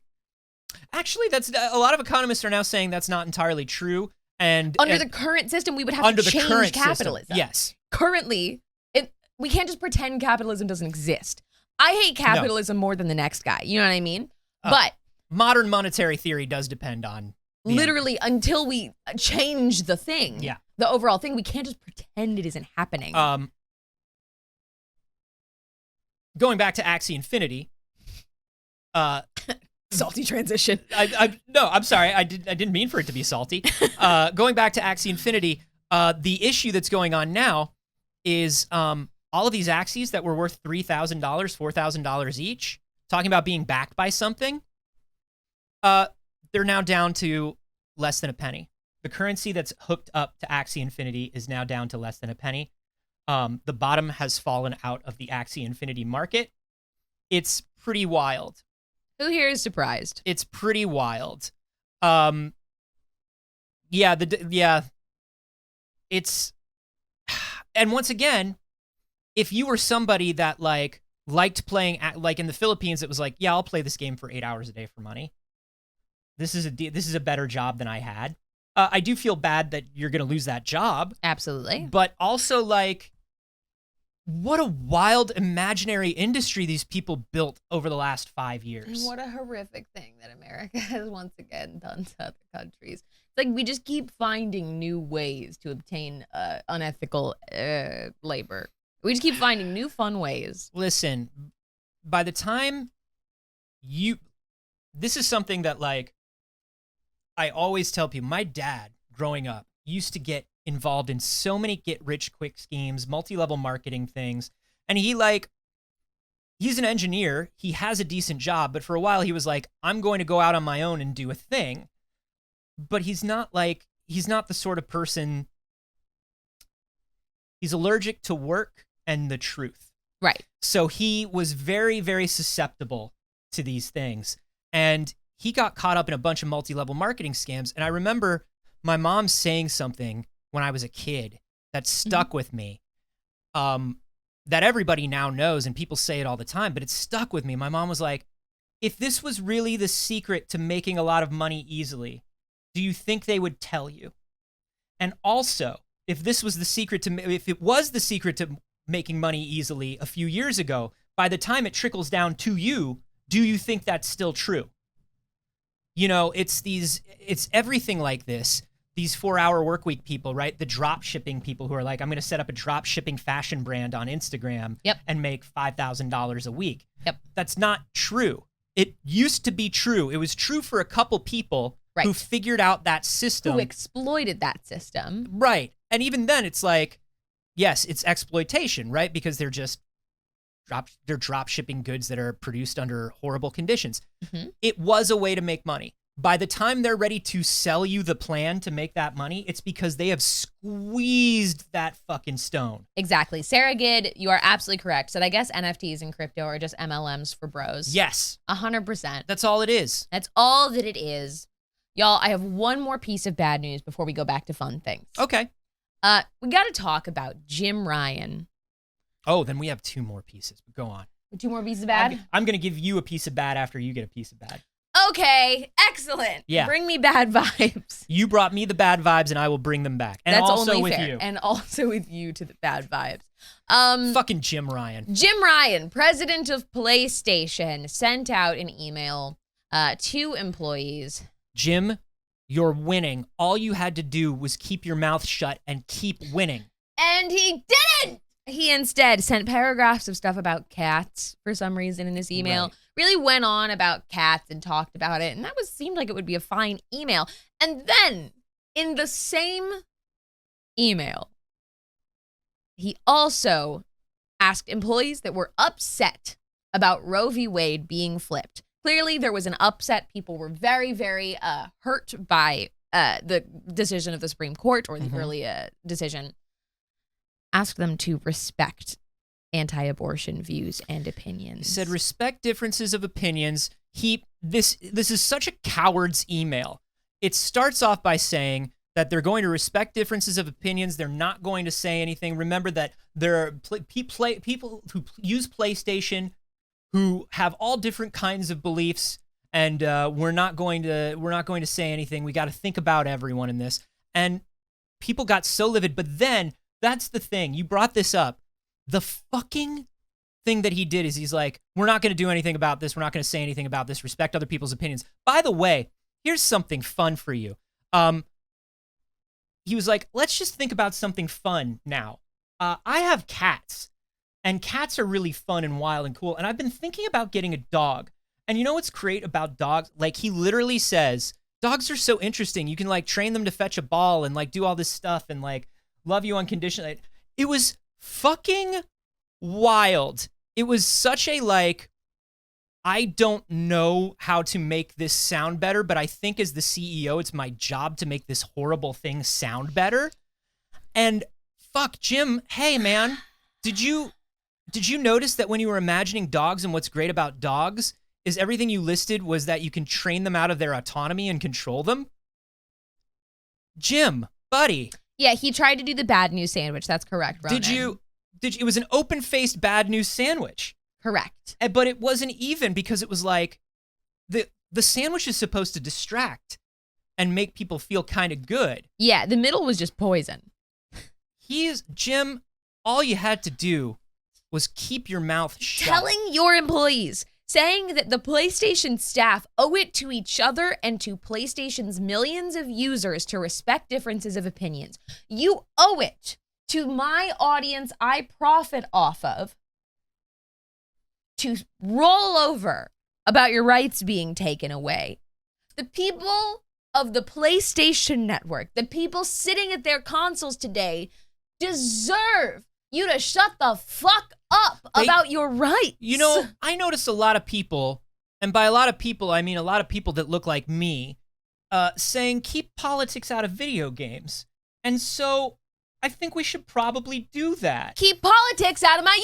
Actually, that's a lot of economists are now saying that's not entirely true. And under the current system, we would have to change capitalism. System, yes. Currently, we can't just pretend capitalism doesn't exist. I hate capitalism more than the next guy. You know what I mean? But modern monetary theory does depend on literally until we change the thing. Yeah. The overall thing, we can't just pretend it isn't happening. Going back to Axie Infinity. Salty transition. No, I'm sorry. I didn't mean for it to be salty. Going back to Axie Infinity, the issue that's going on now is all of these Axies that were worth $3,000, $4,000 each, talking about being backed by something, they're now down to less than a penny. The currency that's hooked up to Axie Infinity is now down to less than a penny. The bottom has fallen out of the Axie Infinity market. It's pretty wild. Who here is surprised? It's pretty wild. Yeah, it's, and once again, if you were somebody that like liked playing, like in the Philippines, it was like, yeah, I'll play this game for 8 hours a day for money. This is a better job than I had. I do feel bad that you're gonna lose that job. Absolutely. But also, like, what a wild imaginary industry these people built over the last 5 years. And what a horrific thing that America has once again done to other countries. It's like we just keep finding new ways to obtain unethical labor. We just keep finding new fun ways. Listen, by the time this is something that, like, I always tell people, my dad, growing up, used to get involved in so many get-rich-quick schemes, multi-level marketing things, and he's an engineer, he has a decent job, but for a while he was like, I'm going to go out on my own and do a thing. But he's not the sort of person, he's allergic to work and the truth. Right. So he was very, very susceptible to these things. And he got caught up in a bunch of multi-level marketing scams. And I remember my mom saying something when I was a kid that stuck with me, that everybody now knows, and people say it all the time, but it stuck with me. My mom was like, if this was really the secret to making a lot of money easily, do you think they would tell you? And also, if it was the secret to making money easily a few years ago, by the time it trickles down to you, do you think that's still true? You know, it's everything like this. These 4-hour workweek people, right? The drop shipping people who are like, I'm going to set up a drop shipping fashion brand on Instagram and make $5,000 a week. Yep. That's not true. It used to be true. It was true for a couple people who figured out that system. Who exploited that system. Right. And even then it's like, yes, it's exploitation, right? Because they're just drop shipping goods that are produced under horrible conditions. Mm-hmm. It was a way to make money. By the time they're ready to sell you the plan to make that money, it's because they have squeezed that fucking stone. Exactly. Sarah Gid, you are absolutely correct. So I guess NFTs and crypto are just MLMs for bros. Yes. 100%. That's all it is. That's all that it is. Y'all, I have one more piece of bad news before we go back to fun things. Okay. We got to talk about Jim Ryan. Oh, then we have 2 more pieces. But go on. 2 more pieces of bad? I'm going to give you a piece of bad after you get a piece of bad. Okay, excellent. Yeah. Bring me bad vibes. You brought me the bad vibes, and I will bring them back. And that's also only with fair. you. And also with you to the bad vibes. Fucking Jim Ryan. Jim Ryan, president of PlayStation, sent out an email to employees. Jim, you're winning. All you had to do was keep your mouth shut and keep winning. And he didn't! He instead sent paragraphs of stuff about cats for some reason in this email. Right. Really went on about cats and talked about it. And that seemed like it would be a fine email. And then in the same email, he also asked employees that were upset about Roe v. Wade being flipped. Clearly, there was an upset. People were very, very hurt by the decision of the Supreme Court or the early decision. Ask them to respect anti-abortion views and opinions. He said, respect differences of opinions. This is such a coward's email. It starts off by saying that they're going to respect differences of opinions. They're not going to say anything. Remember that there are people who use PlayStation who have all different kinds of beliefs, and we're not going to say anything. We got to think about everyone in this. And people got so livid. But then that's the thing. You brought this up. The fucking thing that he did is he's like, we're not going to do anything about this. We're not going to say anything about this. Respect other people's opinions. By the way, here's something fun for you. He was like, let's just think about something fun now. I have cats, and cats are really fun and wild and cool. And I've been thinking about getting a dog. And you know what's great about dogs? Like, he literally says, dogs are so interesting. You can, like, train them to fetch a ball and, like, do all this stuff and, like, love you unconditionally. It was fucking wild. It was such a like, I don't know how to make this sound better, but I think as the CEO, it's my job to make this horrible thing sound better. And fuck, Jim, hey man, did you notice that when you were imagining dogs and what's great about dogs is everything you listed was that you can train them out of their autonomy and control them? Jim, buddy. Yeah, he tried to do the bad news sandwich. That's correct, Ronan. It was an open-faced bad news sandwich. Correct. But it wasn't even because it was like the sandwich is supposed to distract and make people feel kind of good. Yeah, the middle was just poison. Jim, all you had to do was keep your mouth shut. Telling your employees, saying that the PlayStation staff owe it to each other and to PlayStation's millions of users to respect differences of opinions. You owe it to my audience I profit off of to roll over about your rights being taken away. The people of the PlayStation Network, the people sitting at their consoles today, deserve you to shut the fuck up about your rights. You know, I notice a lot of people, and by a lot of people, I mean a lot of people that look like me, saying keep politics out of video games. And so I think we should probably do that. Keep politics out of my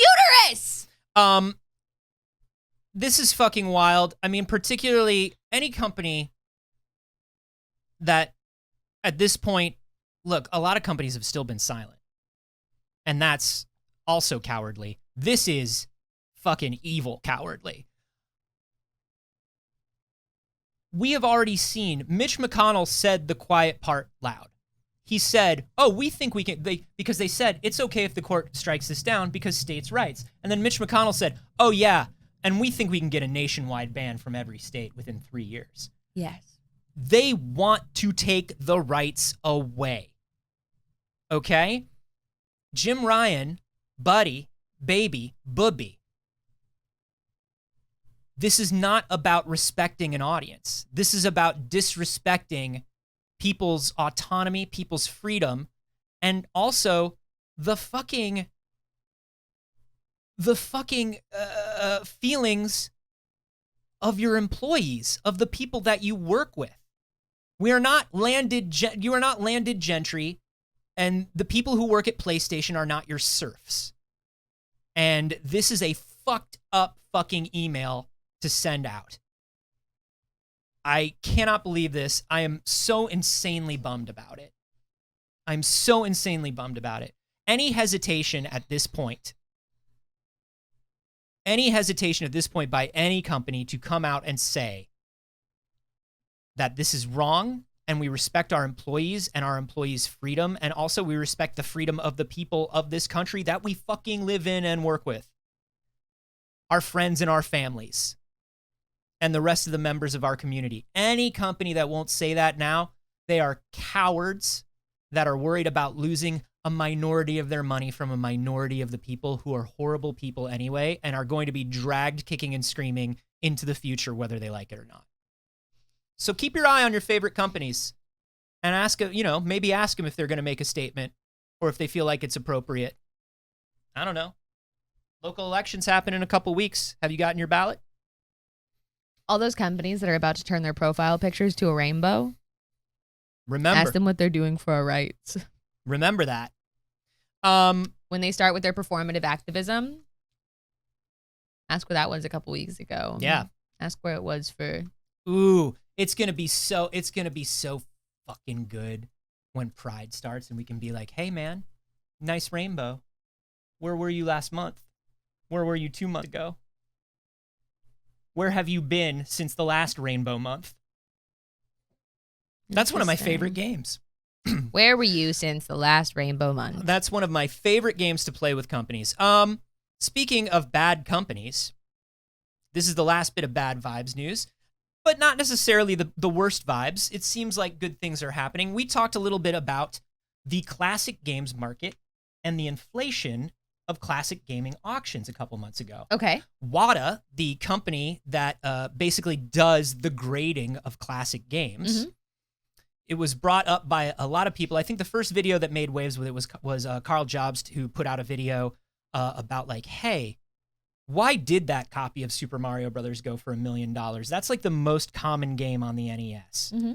uterus! This is fucking wild. I mean, particularly any company that at this point, look, a lot of companies have still been silent. And that's also cowardly. This is fucking evil cowardly. We have already seen, Mitch McConnell said the quiet part loud. He said, oh, we think we can, because they said, it's okay if the court strikes this down because states' rights. And then Mitch McConnell said, oh yeah, and we think we can get a nationwide ban from every state within 3 years. Yes. They want to take the rights away. Okay? Jim Ryan, buddy, baby, booby. This is not about respecting an audience. This is about disrespecting people's autonomy, people's freedom, and also the fucking feelings of your employees, of the people that you work with. You are not landed gentry, and the people who work at PlayStation are not your serfs. And this is a fucked up fucking email to send out. I cannot believe this. I am so insanely bummed about it. I'm so insanely bummed about it. Any hesitation at this point by any company to come out and say that this is wrong and we respect our employees and our employees' freedom, and also we respect the freedom of the people of this country that we fucking live in and work with, our friends and our families, and the rest of the members of our community. Any company that won't say that now, they are cowards that are worried about losing a minority of their money from a minority of the people who are horrible people anyway and are going to be dragged kicking and screaming into the future whether they like it or not. So keep your eye on your favorite companies and maybe ask them if they're going to make a statement or if they feel like it's appropriate. I don't know. Local elections happen in a couple weeks. Have you gotten your ballot? All those companies that are about to turn their profile pictures to a rainbow, ask them what they're doing for our rights. Remember that. When they start with their performative activism, ask where that was a couple weeks ago. Yeah. Ask where it was for. Ooh, it's gonna be so fucking good when Pride starts and we can be like, hey man, nice rainbow. Where were you last month? Where were you 2 months ago? Where have you been since the last rainbow month? That's one of my favorite games. Where were you since the last rainbow month? That's one of my favorite games to play with companies. Speaking of bad companies, this is the last bit of bad vibes news, but not necessarily the worst vibes. It seems like good things are happening. We talked a little bit about the classic games market and the inflation of classic gaming auctions a couple months ago. Okay. Wata, the company that basically does the grading of classic games, Mm-hmm. It was brought up by a lot of people. I think the first video that made waves with it was Carl Jobst, who put out a video about like, hey, why did that copy of Super Mario Brothers go for $1 million? That's like the most common game on the NES. Mm-hmm.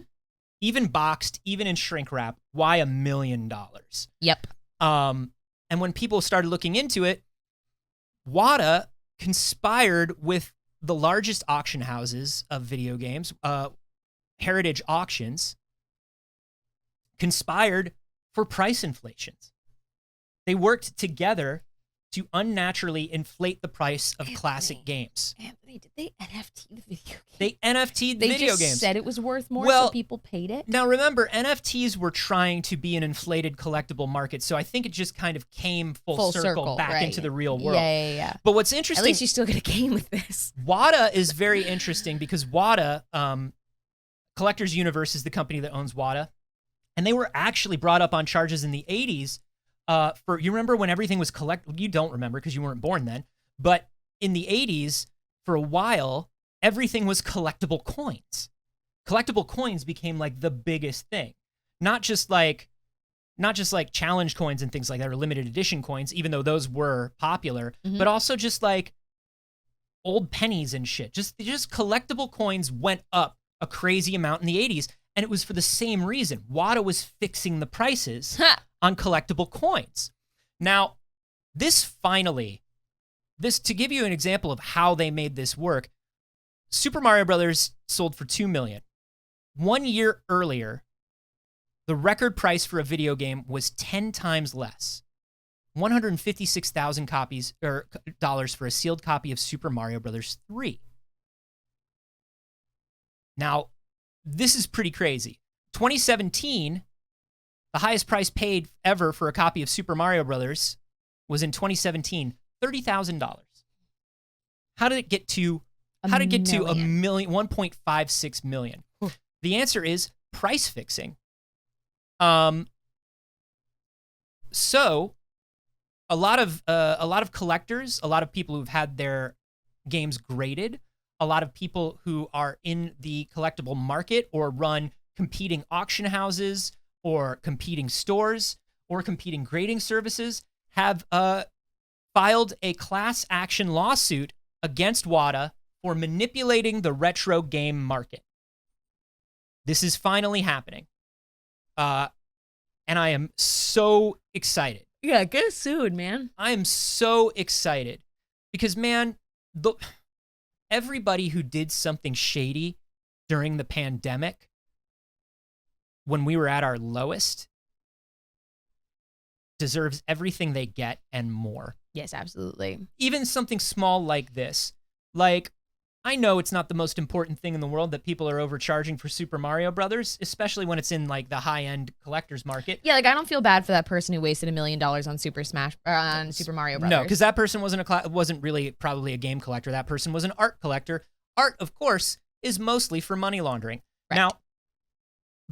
Even boxed, even in shrink wrap, why $1 million? Yep. And when people started looking into it, Wata conspired with the largest auction houses of video games, Heritage Auctions, conspired for price inflations. They worked together to unnaturally inflate the price of classic games. Anthony, did they NFT the video game? They NFT'd They video just games. said it was worth more, Well, so people paid it? Now remember, NFTs were trying to be an inflated collectible market, so I think it just kind of came full circle back right. into the real world. Yeah. But what's interesting... At least you still get a game with this. Wata is very interesting because Wata, Collectors Universe is the company that owns Wata, and they were actually brought up on charges in the 80s for, you remember when everything was you don't remember because you weren't born then, but in the 80s, for a while, everything was collectible coins. Collectible coins became like the biggest thing. Not just like challenge coins and things like that, or limited edition coins, even though those were popular, but also just like old pennies and shit. Just collectible coins went up a crazy amount in the 80s, and it was for the same reason. Wata was fixing the prices on collectible coins. Now, to give you an example of how they made this work, Super Mario Brothers sold for $2 million. 1 year earlier, the record price for a video game was 10 times less. 156,000 copies or dollars for a sealed copy of Super Mario Brothers 3. Now, this is pretty crazy. 2017, the highest price paid ever for a copy of Super Mario Brothers was in 2017, $30,000. How did it get to a million, 1.56 million? The answer is price fixing. So a lot of collectors, a lot of people who've had their games graded, a lot of people who are in the collectible market or run competing auction houses or competing stores or competing grading services have filed a class action lawsuit against Wata for manipulating the retro game market. This is finally happening. And I am so excited. Yeah, get sued, man. I am so excited because, man, everybody who did something shady during the pandemic, when we were at our lowest, deserves everything they get and more. Yes, absolutely. Even something small like this. Like, I know it's not the most important thing in the world that people are overcharging for Super Mario Brothers, especially when it's in like the high-end collector's market. Yeah, like I don't feel bad for that person who wasted $1 million on Super Mario Brothers. No, because that person wasn't really probably a game collector. That person was an art collector. Art, of course, is mostly for money laundering. Right. Now,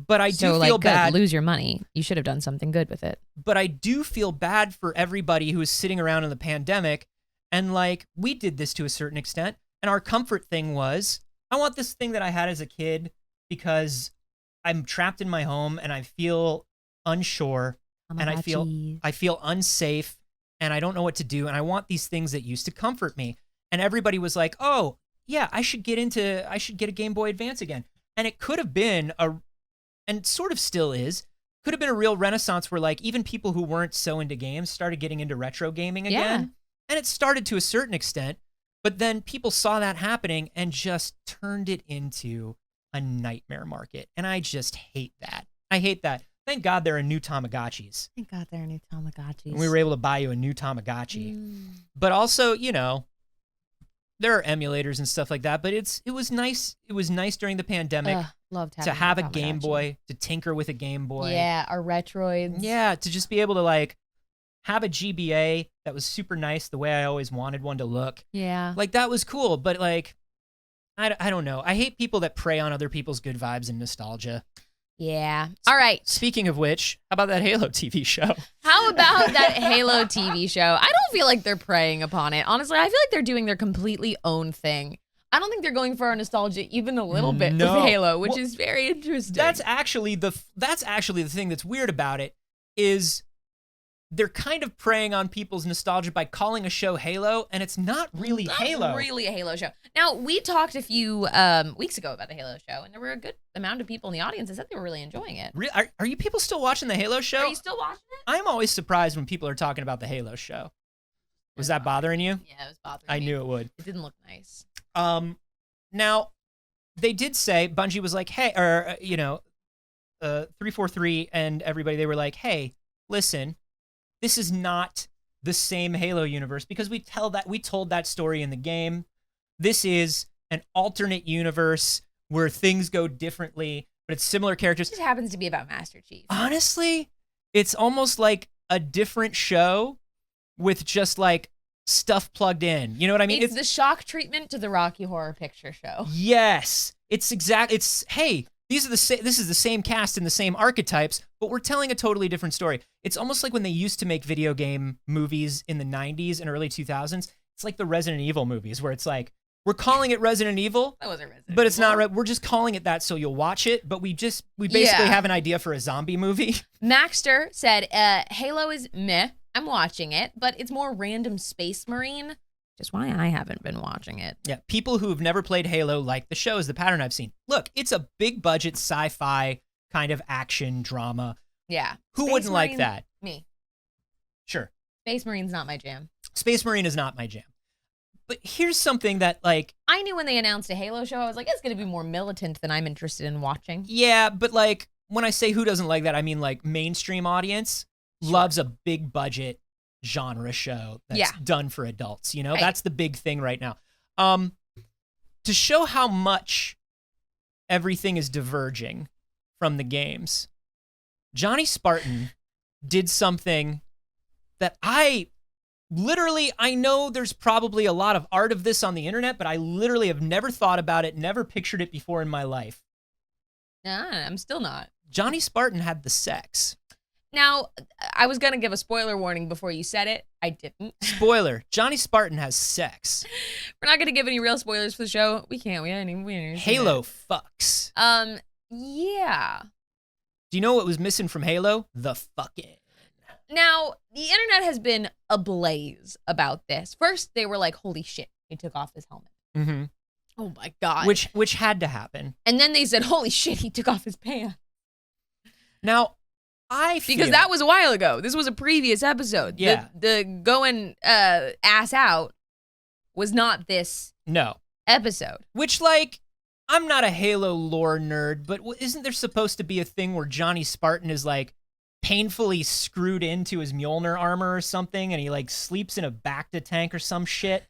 but I do feel bad. Lose your money. You should have done something good with it. But I do feel bad for everybody who is sitting around in the pandemic, and like we did this to a certain extent. And our comfort thing was, I want this thing that I had as a kid because I'm trapped in my home and I feel unsure and I feel unsafe and I don't know what to do. And I want these things that used to comfort me. And everybody was like, oh, yeah, I should get a Game Boy Advance again. And it could have been and sort of still is, could have been a real renaissance where like even people who weren't so into games started getting into retro gaming again. Yeah. And it started to a certain extent. But then people saw that happening and just turned it into a nightmare market. And I just hate that. I hate that. Thank God there are new Tamagotchis. Thank God there are new Tamagotchis. We were able to buy you a new Tamagotchi. But also, you know, there are emulators and stuff like that. But it was nice. It was nice during the pandemic loved to have a Game Boy, to tinker with a Game Boy. Yeah, our Retroids. Yeah, to just be able to like have a GBA that was super nice the way I always wanted one to look. Yeah. Like, that was cool, but, like, I don't know. I hate people that prey on other people's good vibes and nostalgia. Yeah. All right. Speaking of which, how about that Halo TV show? How about that Halo TV show? I don't feel like they're preying upon it. Honestly, I feel like they're doing their completely own thing. I don't think they're going for our nostalgia even a little bit with Halo, which is very interesting. That's actually the thing that's weird about it is they're kind of preying on people's nostalgia by calling a show Halo, and it's not really Halo. Not really a Halo show. Now, we talked a few weeks ago about the Halo show, and there were a good amount of people in the audience that said they were really enjoying it. Are you people still watching the Halo show? Are you still watching it? I'm always surprised when people are talking about the Halo show. Was that bothering you? Yeah, it was bothering me. I knew it would. It didn't look nice. Now, they did say, Bungie was like, hey, or, 343 and everybody, they were like, hey, listen, this is not the same Halo universe because we told that story in the game. This is an alternate universe where things go differently, but it's similar characters. It just happens to be about Master Chief. Honestly, it's almost like a different show with just like stuff plugged in. You know what I mean? It's the shock treatment to the Rocky Horror Picture Show. Yes. Hey, this is the same cast and the same archetypes, but we're telling a totally different story. It's almost like when they used to make video game movies in the 90s and early 2000s. It's like the Resident Evil movies where it's like, we're calling it Resident Evil. That wasn't Resident But it's Evil. not right. We're just calling it that so you'll watch it, but we basically have an idea for a zombie movie. Maxter said, Halo is meh. I'm watching it, but it's more random Space Marine. Just why I haven't been watching it. Yeah, people who have never played Halo like the show is the pattern I've seen. Look, it's a big budget sci-fi kind of action drama. Yeah. Who Space wouldn't like Marine, that? Me. Sure. Space Marine's not my jam. Space Marine is not my jam. But here's something that, like... I knew when they announced a Halo show, I was like, it's going to be more militant than I'm interested in watching. Yeah, but like, when I say who doesn't like that, I mean like mainstream audience loves a big budget genre show that's done for adults, you know? Right. That's the big thing right now. To show how much everything is diverging from the games, Johnny Spartan did something that I know there's probably a lot of art of this on the internet, but I literally have never thought about it, never pictured it before in my life. Nah, I'm still not. Johnny Spartan had the sex. Now, I was going to give a spoiler warning before you said it. I didn't. Spoiler, Johnny Spartan has sex. We're not going to give any real spoilers for the show. We can't. We ain't even Halo fucks. Yeah. Do you know what was missing from Halo? The fucking. Now, the internet has been ablaze about this. First, they were like, holy shit, he took off his helmet. Mm-hmm. Oh my God. Which had to happen. And then they said, holy shit, he took off his pants. Now, I feel... Because that was a while ago. This was a previous episode. Yeah. The going ass out was not this episode. Which, like, I'm not a Halo lore nerd, but isn't there supposed to be a thing where Johnny Spartan is, like, painfully screwed into his Mjolnir armor or something, and he, like, sleeps in a Bacta tank or some shit?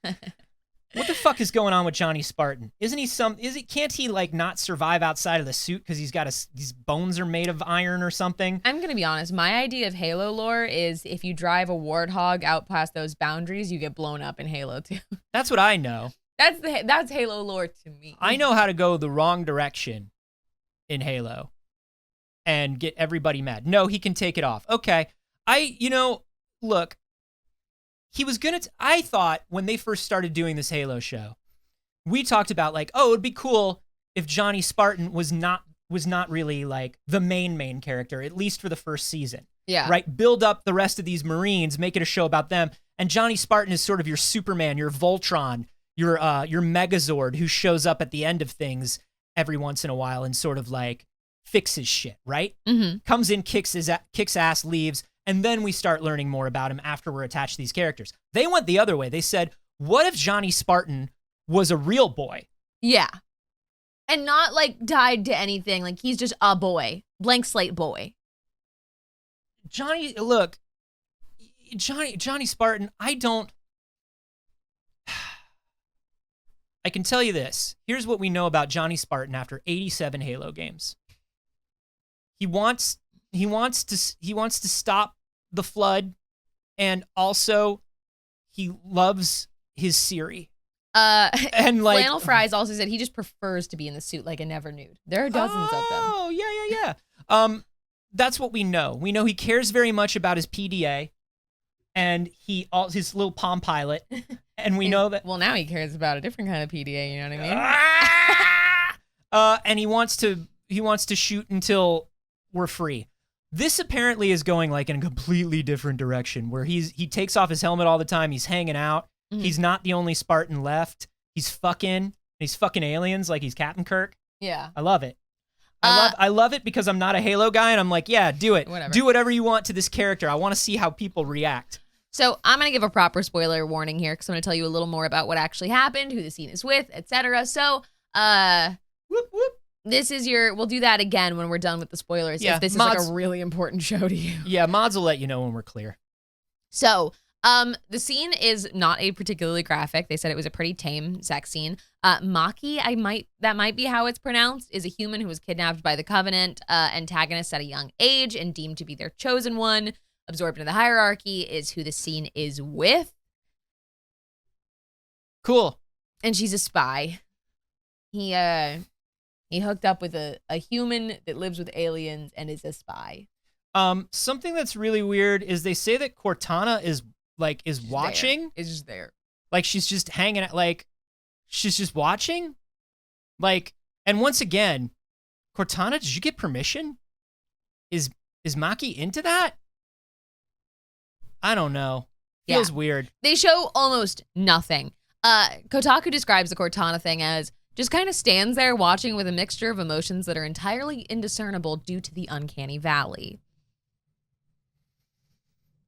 What the fuck is going on with Johnny Spartan? Can't he like not survive outside of the suit because he's got these bones are made of iron or something? I'm gonna be honest. My idea of Halo lore is if you drive a warthog out past those boundaries, you get blown up in Halo 2. That's what I know. That's Halo lore to me. I know how to go the wrong direction in Halo and get everybody mad. No, he can take it off. Okay. Look, he was gonna. I thought when they first started doing this Halo show, we talked about like, oh, it'd be cool if Johnny Spartan was not really like the main character, at least for the first season. Yeah. Right. Build up the rest of these Marines, make it a show about them, and Johnny Spartan is sort of your Superman, your Voltron, your Megazord, who shows up at the end of things every once in a while and sort of like fixes shit. Right. Mm-hmm. Comes in, kicks ass, leaves. And then we start learning more about him after we're attached to these characters. They went the other way. They said, what if Johnny Spartan was a real boy? Yeah. And not like tied to anything. Like he's just a boy. Blank slate boy. Johnny Spartan, I can tell you this. Here's what we know about Johnny Spartan after 87 Halo games. He wants to stop the flood, and also he loves his Siri. And like Flannel Fries also said he just prefers to be in the suit like a never nude. There are dozens of them. Oh, yeah. That's what we know. We know he cares very much about his PDA and his little Palm Pilot, and we know that. Well, now he cares about a different kind of PDA. You know what I mean? And he wants to shoot until we're free. This apparently is going like in a completely different direction where he takes off his helmet all the time. He's hanging out. Mhm. He's not the only Spartan left. He's fucking aliens like he's Captain Kirk. Yeah. I love it. I love it because I'm not a Halo guy and I'm like, yeah, do it. Whatever. Do whatever you want to this character. I want to see how people react. So I'm going to give a proper spoiler warning here because I'm going to tell you a little more about what actually happened, who the scene is with, etc. So, Whoop, whoop. this is we'll do that again when we're done with the spoilers. Yeah, if this mods- is like a really important show to you. Yeah, mods will let you know when we're clear. So, the scene is not a particularly graphic. They said it was a pretty tame sex scene. Maki, that might be how it's pronounced, is a human who was kidnapped by the Covenant antagonists at a young age and deemed to be their chosen one. Absorbed into the hierarchy is who the scene is with. Cool. And she's a spy. He hooked up with a human that lives with aliens and is a spy. Something that's really weird is they say that Cortana is watching. Is just there. Like she's just hanging out, like she's just watching. Like, and once again, Cortana, did you get permission? Is Maki into that? I don't know. Feels weird. They show almost nothing. Kotaku describes the Cortana thing as just kind of stands there watching with a mixture of emotions that are entirely indiscernible due to the uncanny valley.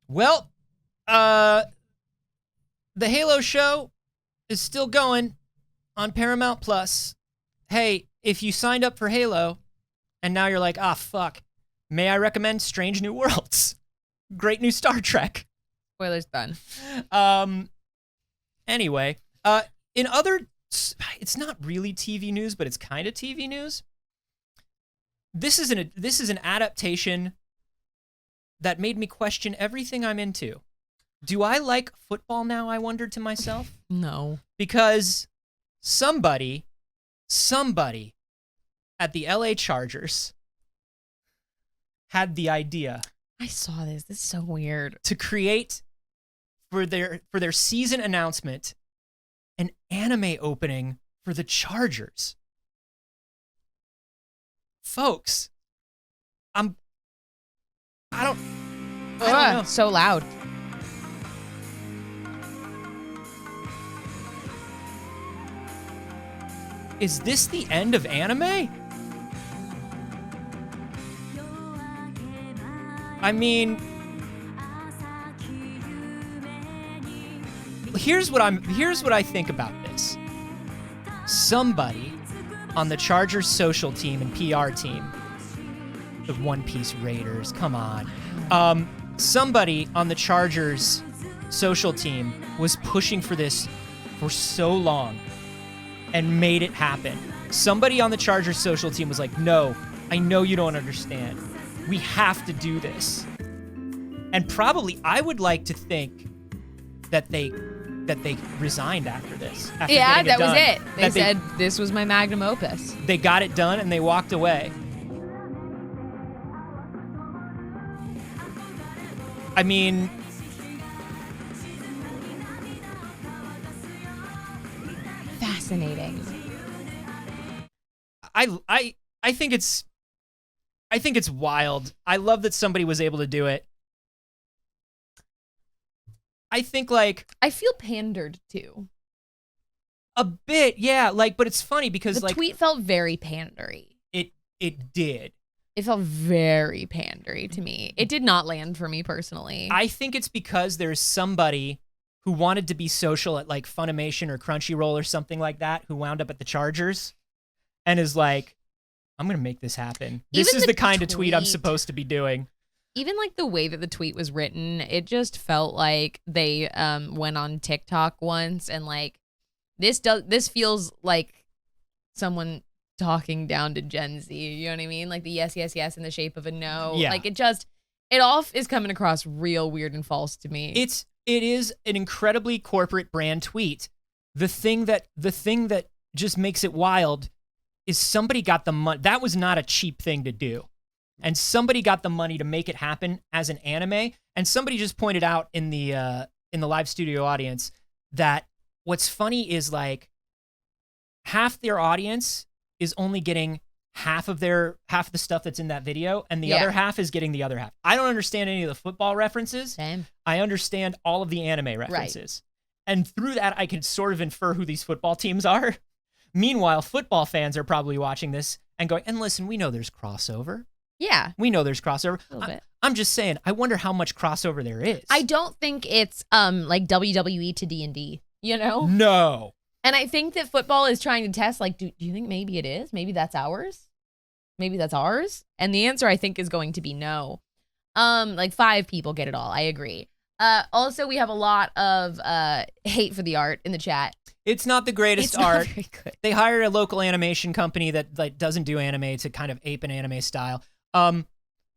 Well, the Halo show is still going on Paramount Plus. Hey, if you signed up for Halo and now you're like, ah, fuck, may I recommend Strange New Worlds? Great new Star Trek. Spoilers done. Anyway, in other, it's not really TV news, but it's kind of TV news. This is an adaptation that made me question everything I'm into. Do I like football now? I wondered to myself. No. Because somebody at the LA Chargers had the idea I saw this. This is so weird. to create for their season announcement an anime opening for the Chargers. Folks, I don't know. So loud. Is this the end of anime? I mean, here's what I think about this. Somebody on the Chargers social team and PR team, the One Piece Raiders, come on. Somebody on the Chargers social team was pushing for this for so long and made it happen. Somebody on the Chargers social team was like, no, I know you don't understand. We have to do this. And probably I would like to think that they resigned after this. After Yeah, getting that was done. it. They That said this was my magnum opus. they got it done and they walked away. I mean, Fascinating. I think it's wild. I love that somebody was able to do it. I think like I feel pandered to. a bit, yeah, like, but it's funny because The like tweet felt very pandery. it did. It felt very pandery to me. It did not land for me personally. I think it's because there's somebody who wanted to be social at like Funimation or Crunchyroll or something like that who wound up at the Chargers and is like, I'm going to make this happen. This Even is the the kind of tweet I'm tweet- supposed to be doing. Even like the way that the tweet was written, it just felt like they went on TikTok once and like this feels like someone talking down to Gen Z. You know what I mean? Like the yes, yes, yes in the shape of a no. Yeah. Like it all is coming across real weird and false to me. It is an incredibly corporate brand tweet. The thing that just makes it wild is somebody got the money. That was not a cheap thing to do. And somebody got the money to make it happen as an anime. And somebody just pointed out in the live studio audience that what's funny is like half their audience is only getting half of the stuff that's in that video, and the other half is getting the other half. I don't understand any of the football references. Same. I understand all of the anime references. Right. And through that, I can sort of infer who these football teams are. Meanwhile, football fans are probably watching this and going, and listen, we know there's crossover. Yeah. We know there's crossover. A little bit. I'm just saying, I wonder how much crossover there is. I don't think it's like WWE to D&D, you know? No. And I think that football is trying to test, like, do you think maybe it is? Maybe that's ours? Maybe that's ours? And the answer, I think, is going to be no. Like 5 people get it all. I agree. Also, we have a lot of hate for the art in the chat. It's not the greatest It's art. not very good. They hired a local animation company that like doesn't do anime to kind of ape an anime style.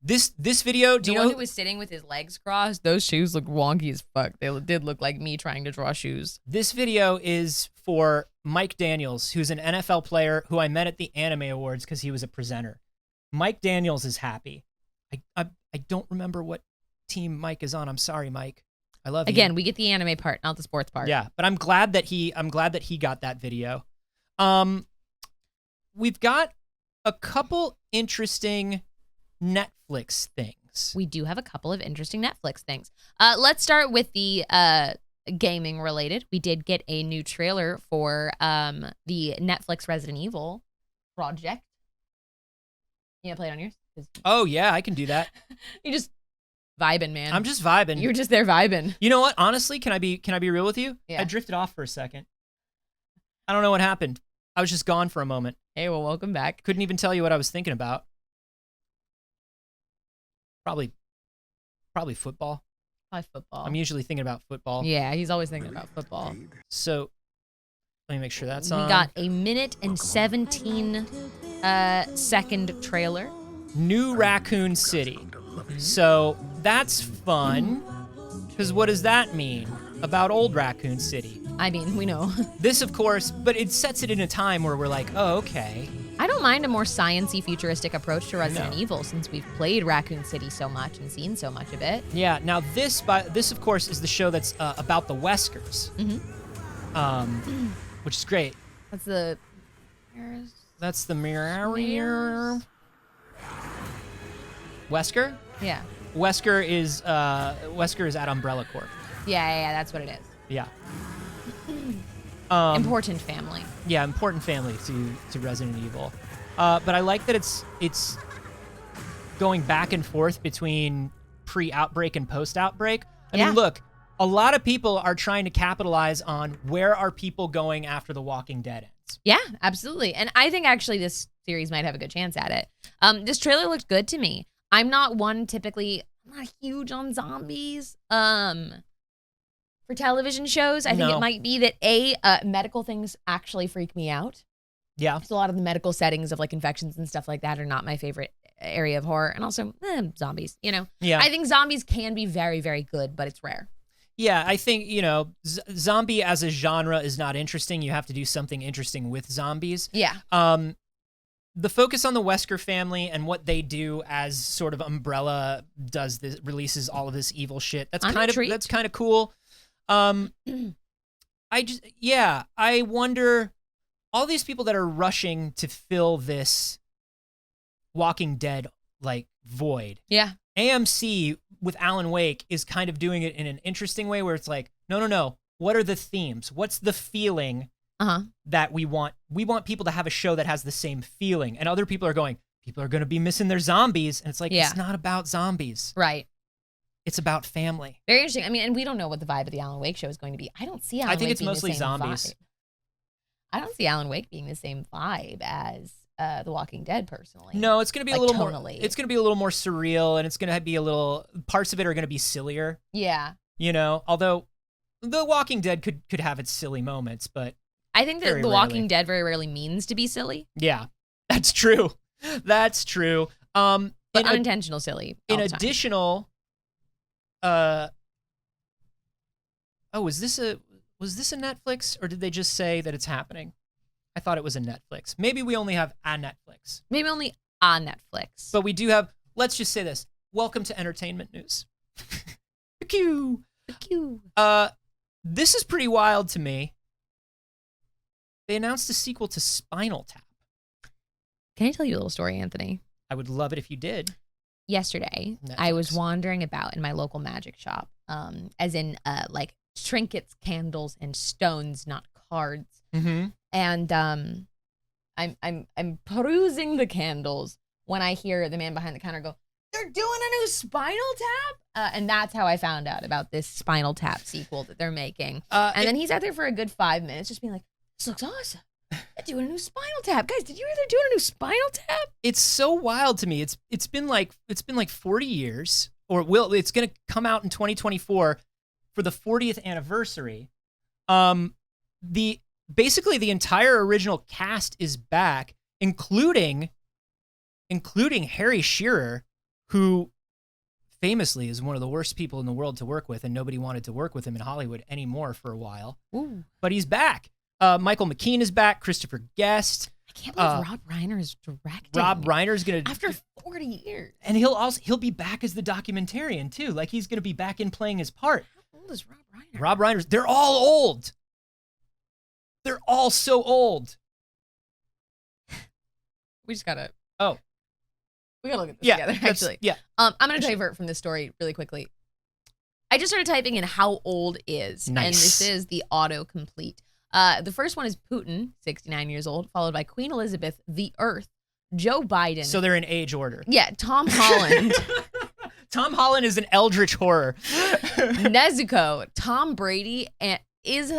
This video, do The you one know who was sitting with his legs crossed, those shoes look wonky as fuck. They did look like me trying to draw shoes. this video is for Mike Daniels, who's an NFL player who I met at the Anime Awards because he was a presenter. Mike Daniels is happy. I don't remember what team Mike is on. I'm sorry, Mike. I love you. Again, we get the anime part, not the sports part. Yeah, but I'm glad that he got that video. We've got a couple interesting Netflix things. We do have a couple of interesting Netflix things. Let's start with the gaming related. We did get a new trailer for the Netflix Resident Evil project. You gonna play it on yours? Oh yeah, I can do that. You just vibing, man. I'm just vibing. You're just there vibing. You know what? Honestly, can I be real with you? Yeah. I drifted off for a second. I don't know what happened. I was just gone for a moment. Hey, well, welcome back. Couldn't even tell you what I was thinking about. Probably football. Probably football. I'm usually thinking about football. Yeah, he's always thinking about football. So let me make sure that's We on. got a 1:17 second trailer. New Raccoon City. So that's fun. Because what does that mean about old Raccoon City? I mean, we know. This, of course, but it sets it in a time where we're like, oh, okay. I don't mind a more sciencey, futuristic approach to Resident No. Evil since we've played Raccoon City so much and seen so much of it. Yeah. Now this, of course, is the show that's about the Weskers, which is great. That's the... That's the mirror. Wesker? Yeah. Wesker is at Umbrella Corp. Yeah, that's what it is. Yeah. Important family. Yeah, important family to Resident Evil. But I like that it's going back and forth between pre-outbreak and post-outbreak. I Yeah. mean, look, a lot of people are trying to capitalize on where are people going after The Walking Dead ends. Yeah, absolutely. And I think actually this series might have a good chance at it. This trailer looked good to me. I'm not huge on zombies. For television shows, I think No. it might be that medical things actually freak me out. Yeah. So a lot of the medical settings of like infections and stuff like that are not my favorite area of horror. And also zombies, you know? Yeah. I think zombies can be very, very good, but it's rare. Yeah, I think, zombie as a genre is not interesting. You have to do something interesting with zombies. Yeah. The focus on the Wesker family and what they do as sort of Umbrella releases all of this evil shit. That's I'm kind intrigued. of cool. I wonder, all these people that are rushing to fill this Walking Dead like void. Yeah. AMC with Alan Wake is kind of doing it in an interesting way where it's like, no. What are the themes? What's the feeling that we want? We want people to have a show that has the same feeling. And other people are going to be missing their zombies. And it's like, It's not about zombies. Right. It's about family. Very interesting. I mean, and we don't know what the vibe of the Alan Wake show is going to be. I don't see Alan Wake I think it's being mostly the same zombies. vibe. I don't see Alan Wake being the same vibe as The Walking Dead, personally. No, it's going to be a little more. tonally. It's going to be a little more surreal, and it's going to be a little. Parts of it are going to be sillier. Yeah. Although The Walking Dead could have its silly moments, but I think that very The Walking rarely. Dead very rarely means to be silly, yeah, that's true. That's true. but unintentional silly. all In the time. additional, was this a Netflix, or did they just say that it's happening? I thought it was a Netflix. Maybe we only have a Netflix, Maybe only on Netflix. but we do have. Let's just say this. Welcome to entertainment news. Pew. Cute. This is pretty wild to me. They announced a sequel to Spinal Tap. Can I tell you a little story, Anthony? I would love it if you did. Yesterday, Netflix. I was wandering about in my local magic shop, as in like trinkets, candles, and stones, not cards. Mm-hmm. And I'm perusing the candles when I hear the man behind the counter go, "They're doing a new Spinal Tap," and that's how I found out about this Spinal Tap sequel that they're making. And then he's out there for a good 5 minutes, just being like, "This looks awesome. They're doing a new Spinal Tap, guys. Did you hear they're doing a new Spinal Tap?" It's so wild to me. It's been like 40 years, or it's gonna come out in 2024 for the 40th anniversary. Basically the entire original cast is back, including Harry Shearer, who famously is one of the worst people in the world to work with, and nobody wanted to work with him in Hollywood anymore for a while. Ooh. But he's back. Michael McKean is back. Christopher Guest. I can't believe Rob Reiner is directing. Rob Reiner's gonna after 40 years, and he'll be back as the documentarian too. Like he's gonna be back in playing his part. How old is Rob Reiner? Rob Reiner's. They're all old. They're all so old. We just gotta. Oh. We gotta look at this together. Actually, yeah. I'm gonna divert from this story really quickly. I just started typing in how old is, Nice. and this is the autocomplete. The first one is Putin, 69 years old, followed by Queen Elizabeth, the Earth, Joe Biden. So they're in age order. Yeah, Tom Holland, Tom Holland is an eldritch horror. Nezuko, Tom Brady, and is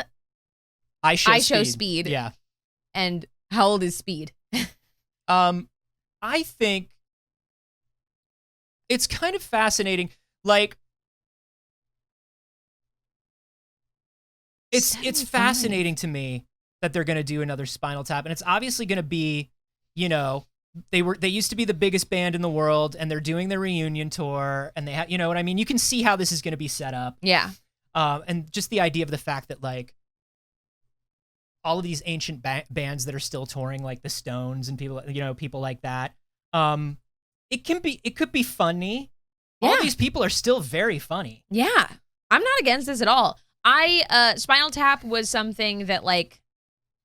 I Show Speed. Yeah. And how old is Speed? I think it's kind of fascinating. Like, it's 75. fascinating to me that they're going to do another Spinal Tap, and it's obviously going to be, they used to be the biggest band in the world, and they're doing their reunion tour, and they have, you know what I mean? You can see how this is going to be set up. Yeah. And just the idea of the fact that, like, all of these ancient bands that are still touring, like the Stones and people like that, it could be funny. Yeah. All these people are still very funny. Yeah. I'm not against this at all. Spinal Tap was something that, like,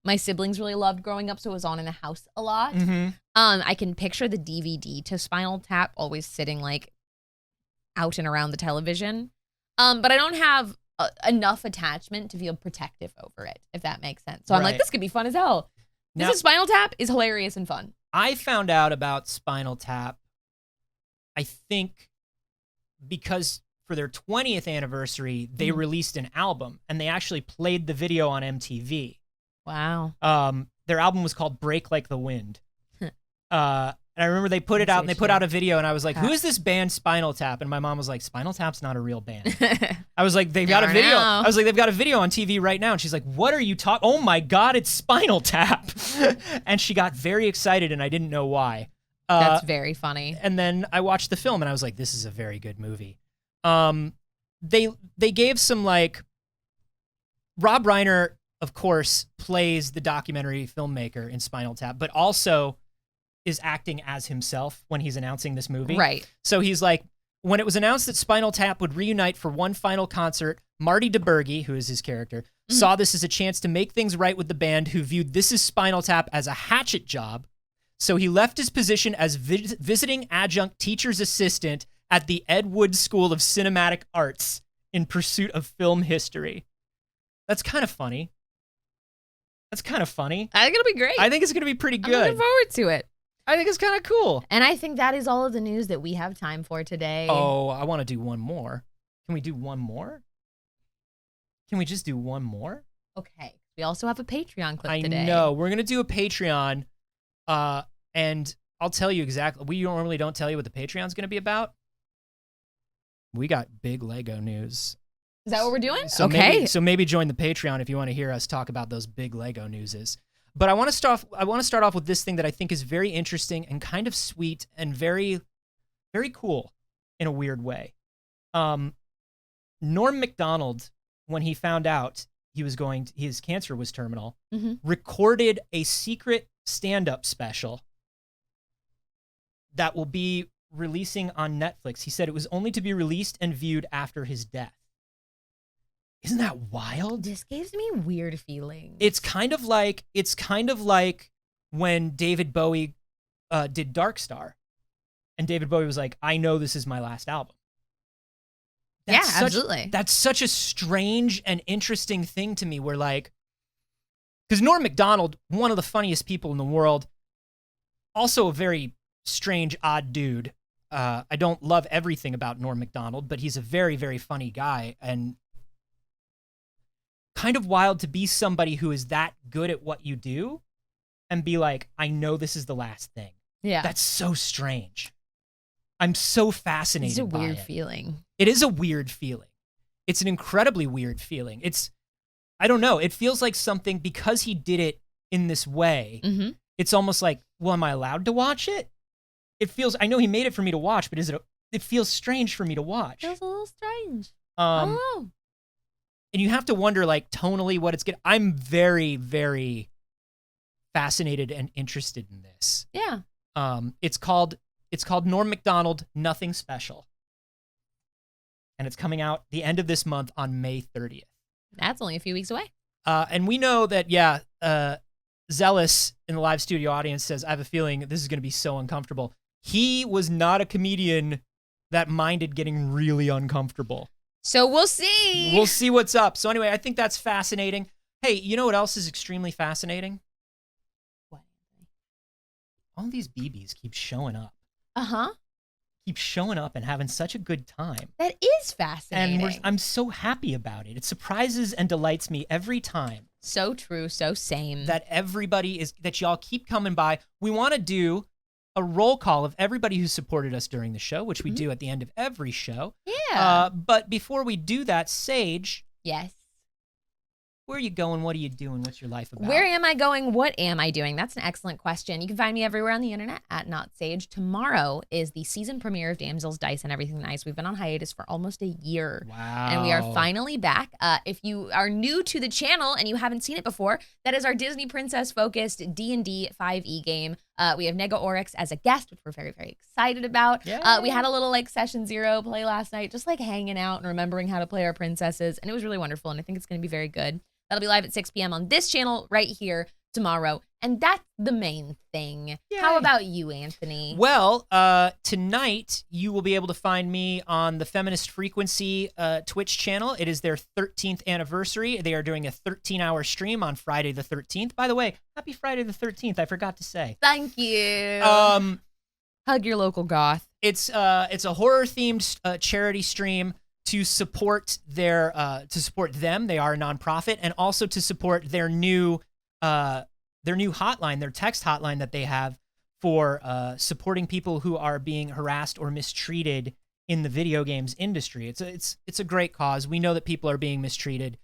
my siblings really loved growing up, so it was on in the house a lot. Mm-hmm. I can picture the DVD to Spinal Tap always sitting, like, out and around the television. But I don't have enough attachment to feel protective over it, if that makes sense. So I'm like, Right. this could be fun as hell. Now- This is Spinal Tap is hilarious and fun. I found out about Spinal Tap, I think, because for their 20th anniversary, they released an album, and they actually played the video on MTV. Wow. Their album was called Break Like the Wind. And I remember they put it out, and they put out a video, and I was like, who is this band Spinal Tap? And my mom was like, Spinal Tap's not a real band. I was like, they've got a Never video. know. I was like, they've got a video on TV right now. And she's like, what are you talking? Oh my God, it's Spinal Tap. And she got very excited, and I didn't know why. That's very funny. And then I watched the film, and I was like, this is a very good movie. They gave some, like, Rob Reiner, of course, plays the documentary filmmaker in Spinal Tap, but also is acting as himself when he's announcing this movie. Right. So he's like, when it was announced that Spinal Tap would reunite for one final concert, Marty DeBurgi, who is his character, saw this as a chance to make things right with the band, who viewed This Is Spinal Tap as a hatchet job. So he left his position as visiting adjunct teacher's assistant at the Ed Wood School of Cinematic Arts in pursuit of film history. That's kind of funny. I think it'll be great. I think it's going to be pretty I'm looking good. forward to it. I think it's kind of cool. And I think that is all of the news that we have time for today. Oh, I want to do one more. Can we do one more? Can we just do one more? Okay. We also have a Patreon clip I today. know. We're going to do a Patreon. And I'll tell you exactly. We normally don't tell you what the Patreon's going to be about. We got big Lego news. Is that what we're doing? So okay. maybe join the Patreon if you want to hear us talk about those big Lego newses. But I want to start off with this thing that I think is very interesting and kind of sweet and very, very cool in a weird way. Norm Macdonald, when he found out his cancer was terminal, recorded a secret stand-up special that will be releasing on Netflix. He said it was only to be released and viewed after his death. Isn't that wild? This gives me weird feelings. It's kind of like when David Bowie did Dark Star, and David Bowie was like, I know this is my last album. Absolutely. That's such a strange and interesting thing to me, where like, because Norm Macdonald, one of the funniest people in the world, also a very strange, odd dude. I don't love everything about Norm Macdonald, but he's a very, very funny guy, and kind of wild to be somebody who is that good at what you do and be like, I know this is the last thing. Yeah. That's so strange. I'm so fascinated by it. It's a weird feeling. It is a weird feeling. It's an incredibly weird feeling. I don't know. It feels like something, because he did it in this way, it's almost like, well, am I allowed to watch it? I know he made it for me to watch, but it feels strange for me to watch. Feels a little strange. And you have to wonder, like, tonally what it's getting. I'm very, very fascinated and interested in this. Yeah. It's called Norm Macdonald, Nothing Special. And it's coming out the end of this month on May 30th. That's only a few weeks away. And we know that, Zealous in the live studio audience says, I have a feeling this is going to be so uncomfortable. He was not a comedian that minded getting really uncomfortable. So we'll see. We'll see what's up. So anyway, I think that's fascinating. Hey, you know what else is extremely fascinating? What? All these BBs keep showing up. Uh-huh. Keep showing up and having such a good time. That is fascinating. And I'm so happy about it. It surprises and delights me every time. So true, so same. That that y'all keep coming by. We want to do a roll call of everybody who supported us during the show, which we do at the end of every show. Yeah. But before we do that, Saige. Yes. Where are you going? What are you doing? What's your life about? Where am I going? What am I doing? That's an excellent question. You can find me everywhere on the internet at Not Saige. Tomorrow is the season premiere of Damsels, Dice, and Everything Nice. We've been on hiatus for almost a year. Wow. And we are finally back. If you are new to the channel and you haven't seen it before, that is our Disney Princess-focused D&D 5e game. We have Nega Oryx as a guest, which we're very, very excited about. Yeah. We had a little Session 0 play last night, just hanging out and remembering how to play our princesses. And it was really wonderful, and I think it's going to be very good. That'll be live at 6 p.m. on this channel right here tomorrow. And that's the main thing. Yay. How about you, Anthony? Well, tonight you will be able to find me on the Feminist Frequency Twitch channel. It is their 13th anniversary. They are doing a 13-hour stream on Friday the 13th. By the way, happy Friday the 13th. I forgot to say. Thank you. Hug your local goth. It's a horror-themed charity stream to support them. They are a nonprofit, and also to support their new hotline, their text hotline that they have for supporting people who are being harassed or mistreated in the video games industry. It's a great cause. We know that people are being mistreated.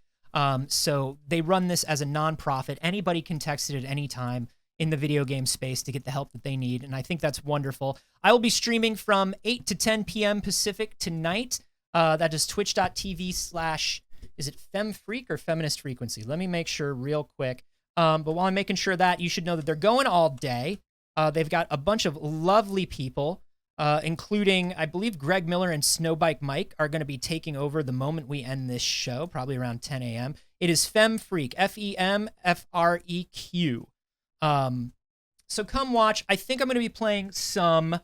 So they run this as a nonprofit. Anybody can text it at any time in the video game space to get the help that they need, and I think that's wonderful. I will be streaming from 8 to 10 p.m. Pacific tonight. That is twitch.tv/ is it FemFreak or Feminist Frequency? Let me make sure real quick. But while I'm making sure that, you should know that they're going all day. They've got a bunch of lovely people, including, I believe, Greg Miller and Snowbike Mike are going to be taking over the moment we end this show, probably around 10 a.m. It is FemFreak, FEMFREQ. So come watch. I think I'm going to be playing some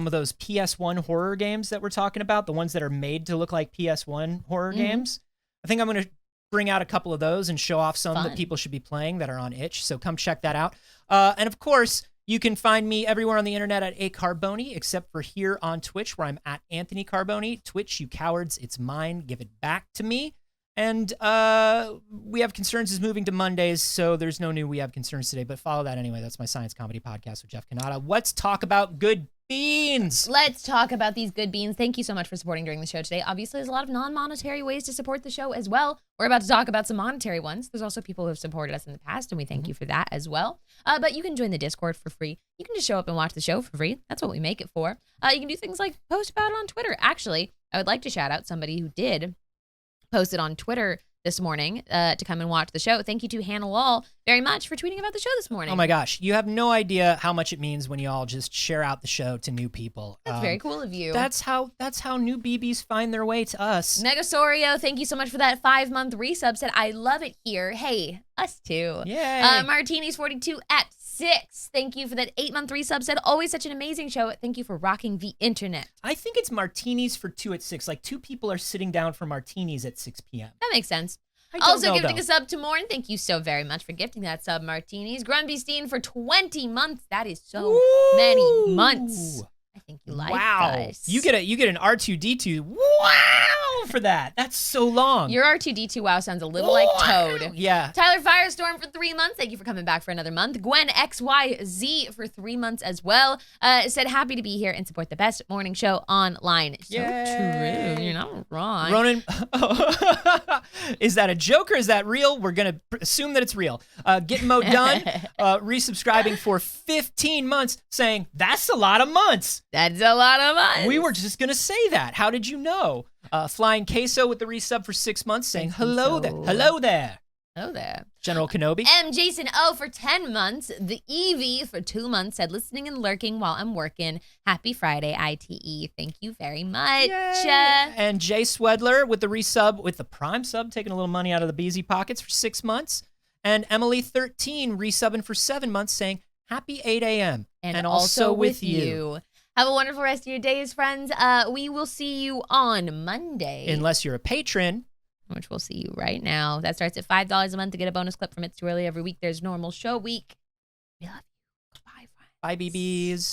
of those PS1 horror games that we're talking about, the ones that are made to look like PS1 horror games. I think I'm going to bring out a couple of those and show off some that people should be playing that are on itch. So come check that out. And of course, you can find me everywhere on the internet at a Carboni, except for here on Twitch, where I'm at Anthony Carboni. Twitch, you cowards, it's mine. Give it back to me. And We Have Concerns is moving to Mondays, so there's no new We Have Concerns today, but follow that anyway. That's my science comedy podcast with Jeff Kanata. Let's talk about good beans. Let's talk about these good beans. Thank you so much for supporting during the show today. Obviously, there's a lot of non-monetary ways to support the show as well. We're about to talk about some monetary ones. There's also people who have supported us in the past, and we thank you for that as well. But you can join the Discord for free. You can just show up and watch the show for free. That's what we make it for. You can do things like post about it on Twitter. Actually, I would like to shout out somebody who did post it on Twitter this morning to come and watch the show. Thank you to Hannah Wall. very much for tweeting about the show this morning. Oh my gosh, you have no idea how much it means when you all just share out the show to new people. That's very cool of you. That's how new BBs find their way to us. Megasorio, thank you so much for that 5-month resub. Said, I love it here. Hey, us too. Yay. Martinis42 at 6. Thank you for that 8-month resub. Said, always such an amazing show. Thank you for rocking the internet. I think it's martinis for 2 at 6. Like 2 people are sitting down for martinis at 6 p.m. That makes sense. I don't Also know, gifting though. a sub to Morn. Thank you so very much for gifting that sub, Martinis. Grunby Steen for 20 months. That is so many months. I think you like us. You get an R2D2. Wow, for that. That's so long. Your R2D2 wow sounds a little like Toad. Yeah. Tyler Firestorm for 3 months. Thank you for coming back for another month. Gwen XYZ for 3 months as well. Said happy to be here and support the best morning show online. So Yay. true. You're not wrong. Ronan, is that a joke or is that real? We're going to assume that it's real. Getting Mo done, resubscribing for 15 months, saying, that's a lot of months. That's a lot of months. We were just going to say that. How did you know? Flying Queso with the resub for 6 months, saying, hello there. Hello there. Hello there. General Kenobi. M. Jason O for 10 months. The Evie for 2 months said, listening and lurking while I'm working. Happy Friday, ITE. Thank you very much. And Jay Swedler with the resub, with the Prime sub, taking a little money out of the Beezy pockets for 6 months. And Emily13 resubbing for 7 months, saying, happy 8 a.m. And also with you. Have a wonderful rest of your days, friends. We will see you on Monday. Unless you're a patron. Which we'll see you right now. That starts at $5 a month to get a bonus clip from It's Too Early every week. There's normal show week. We love you. Goodbye, friends. Bye, BBs.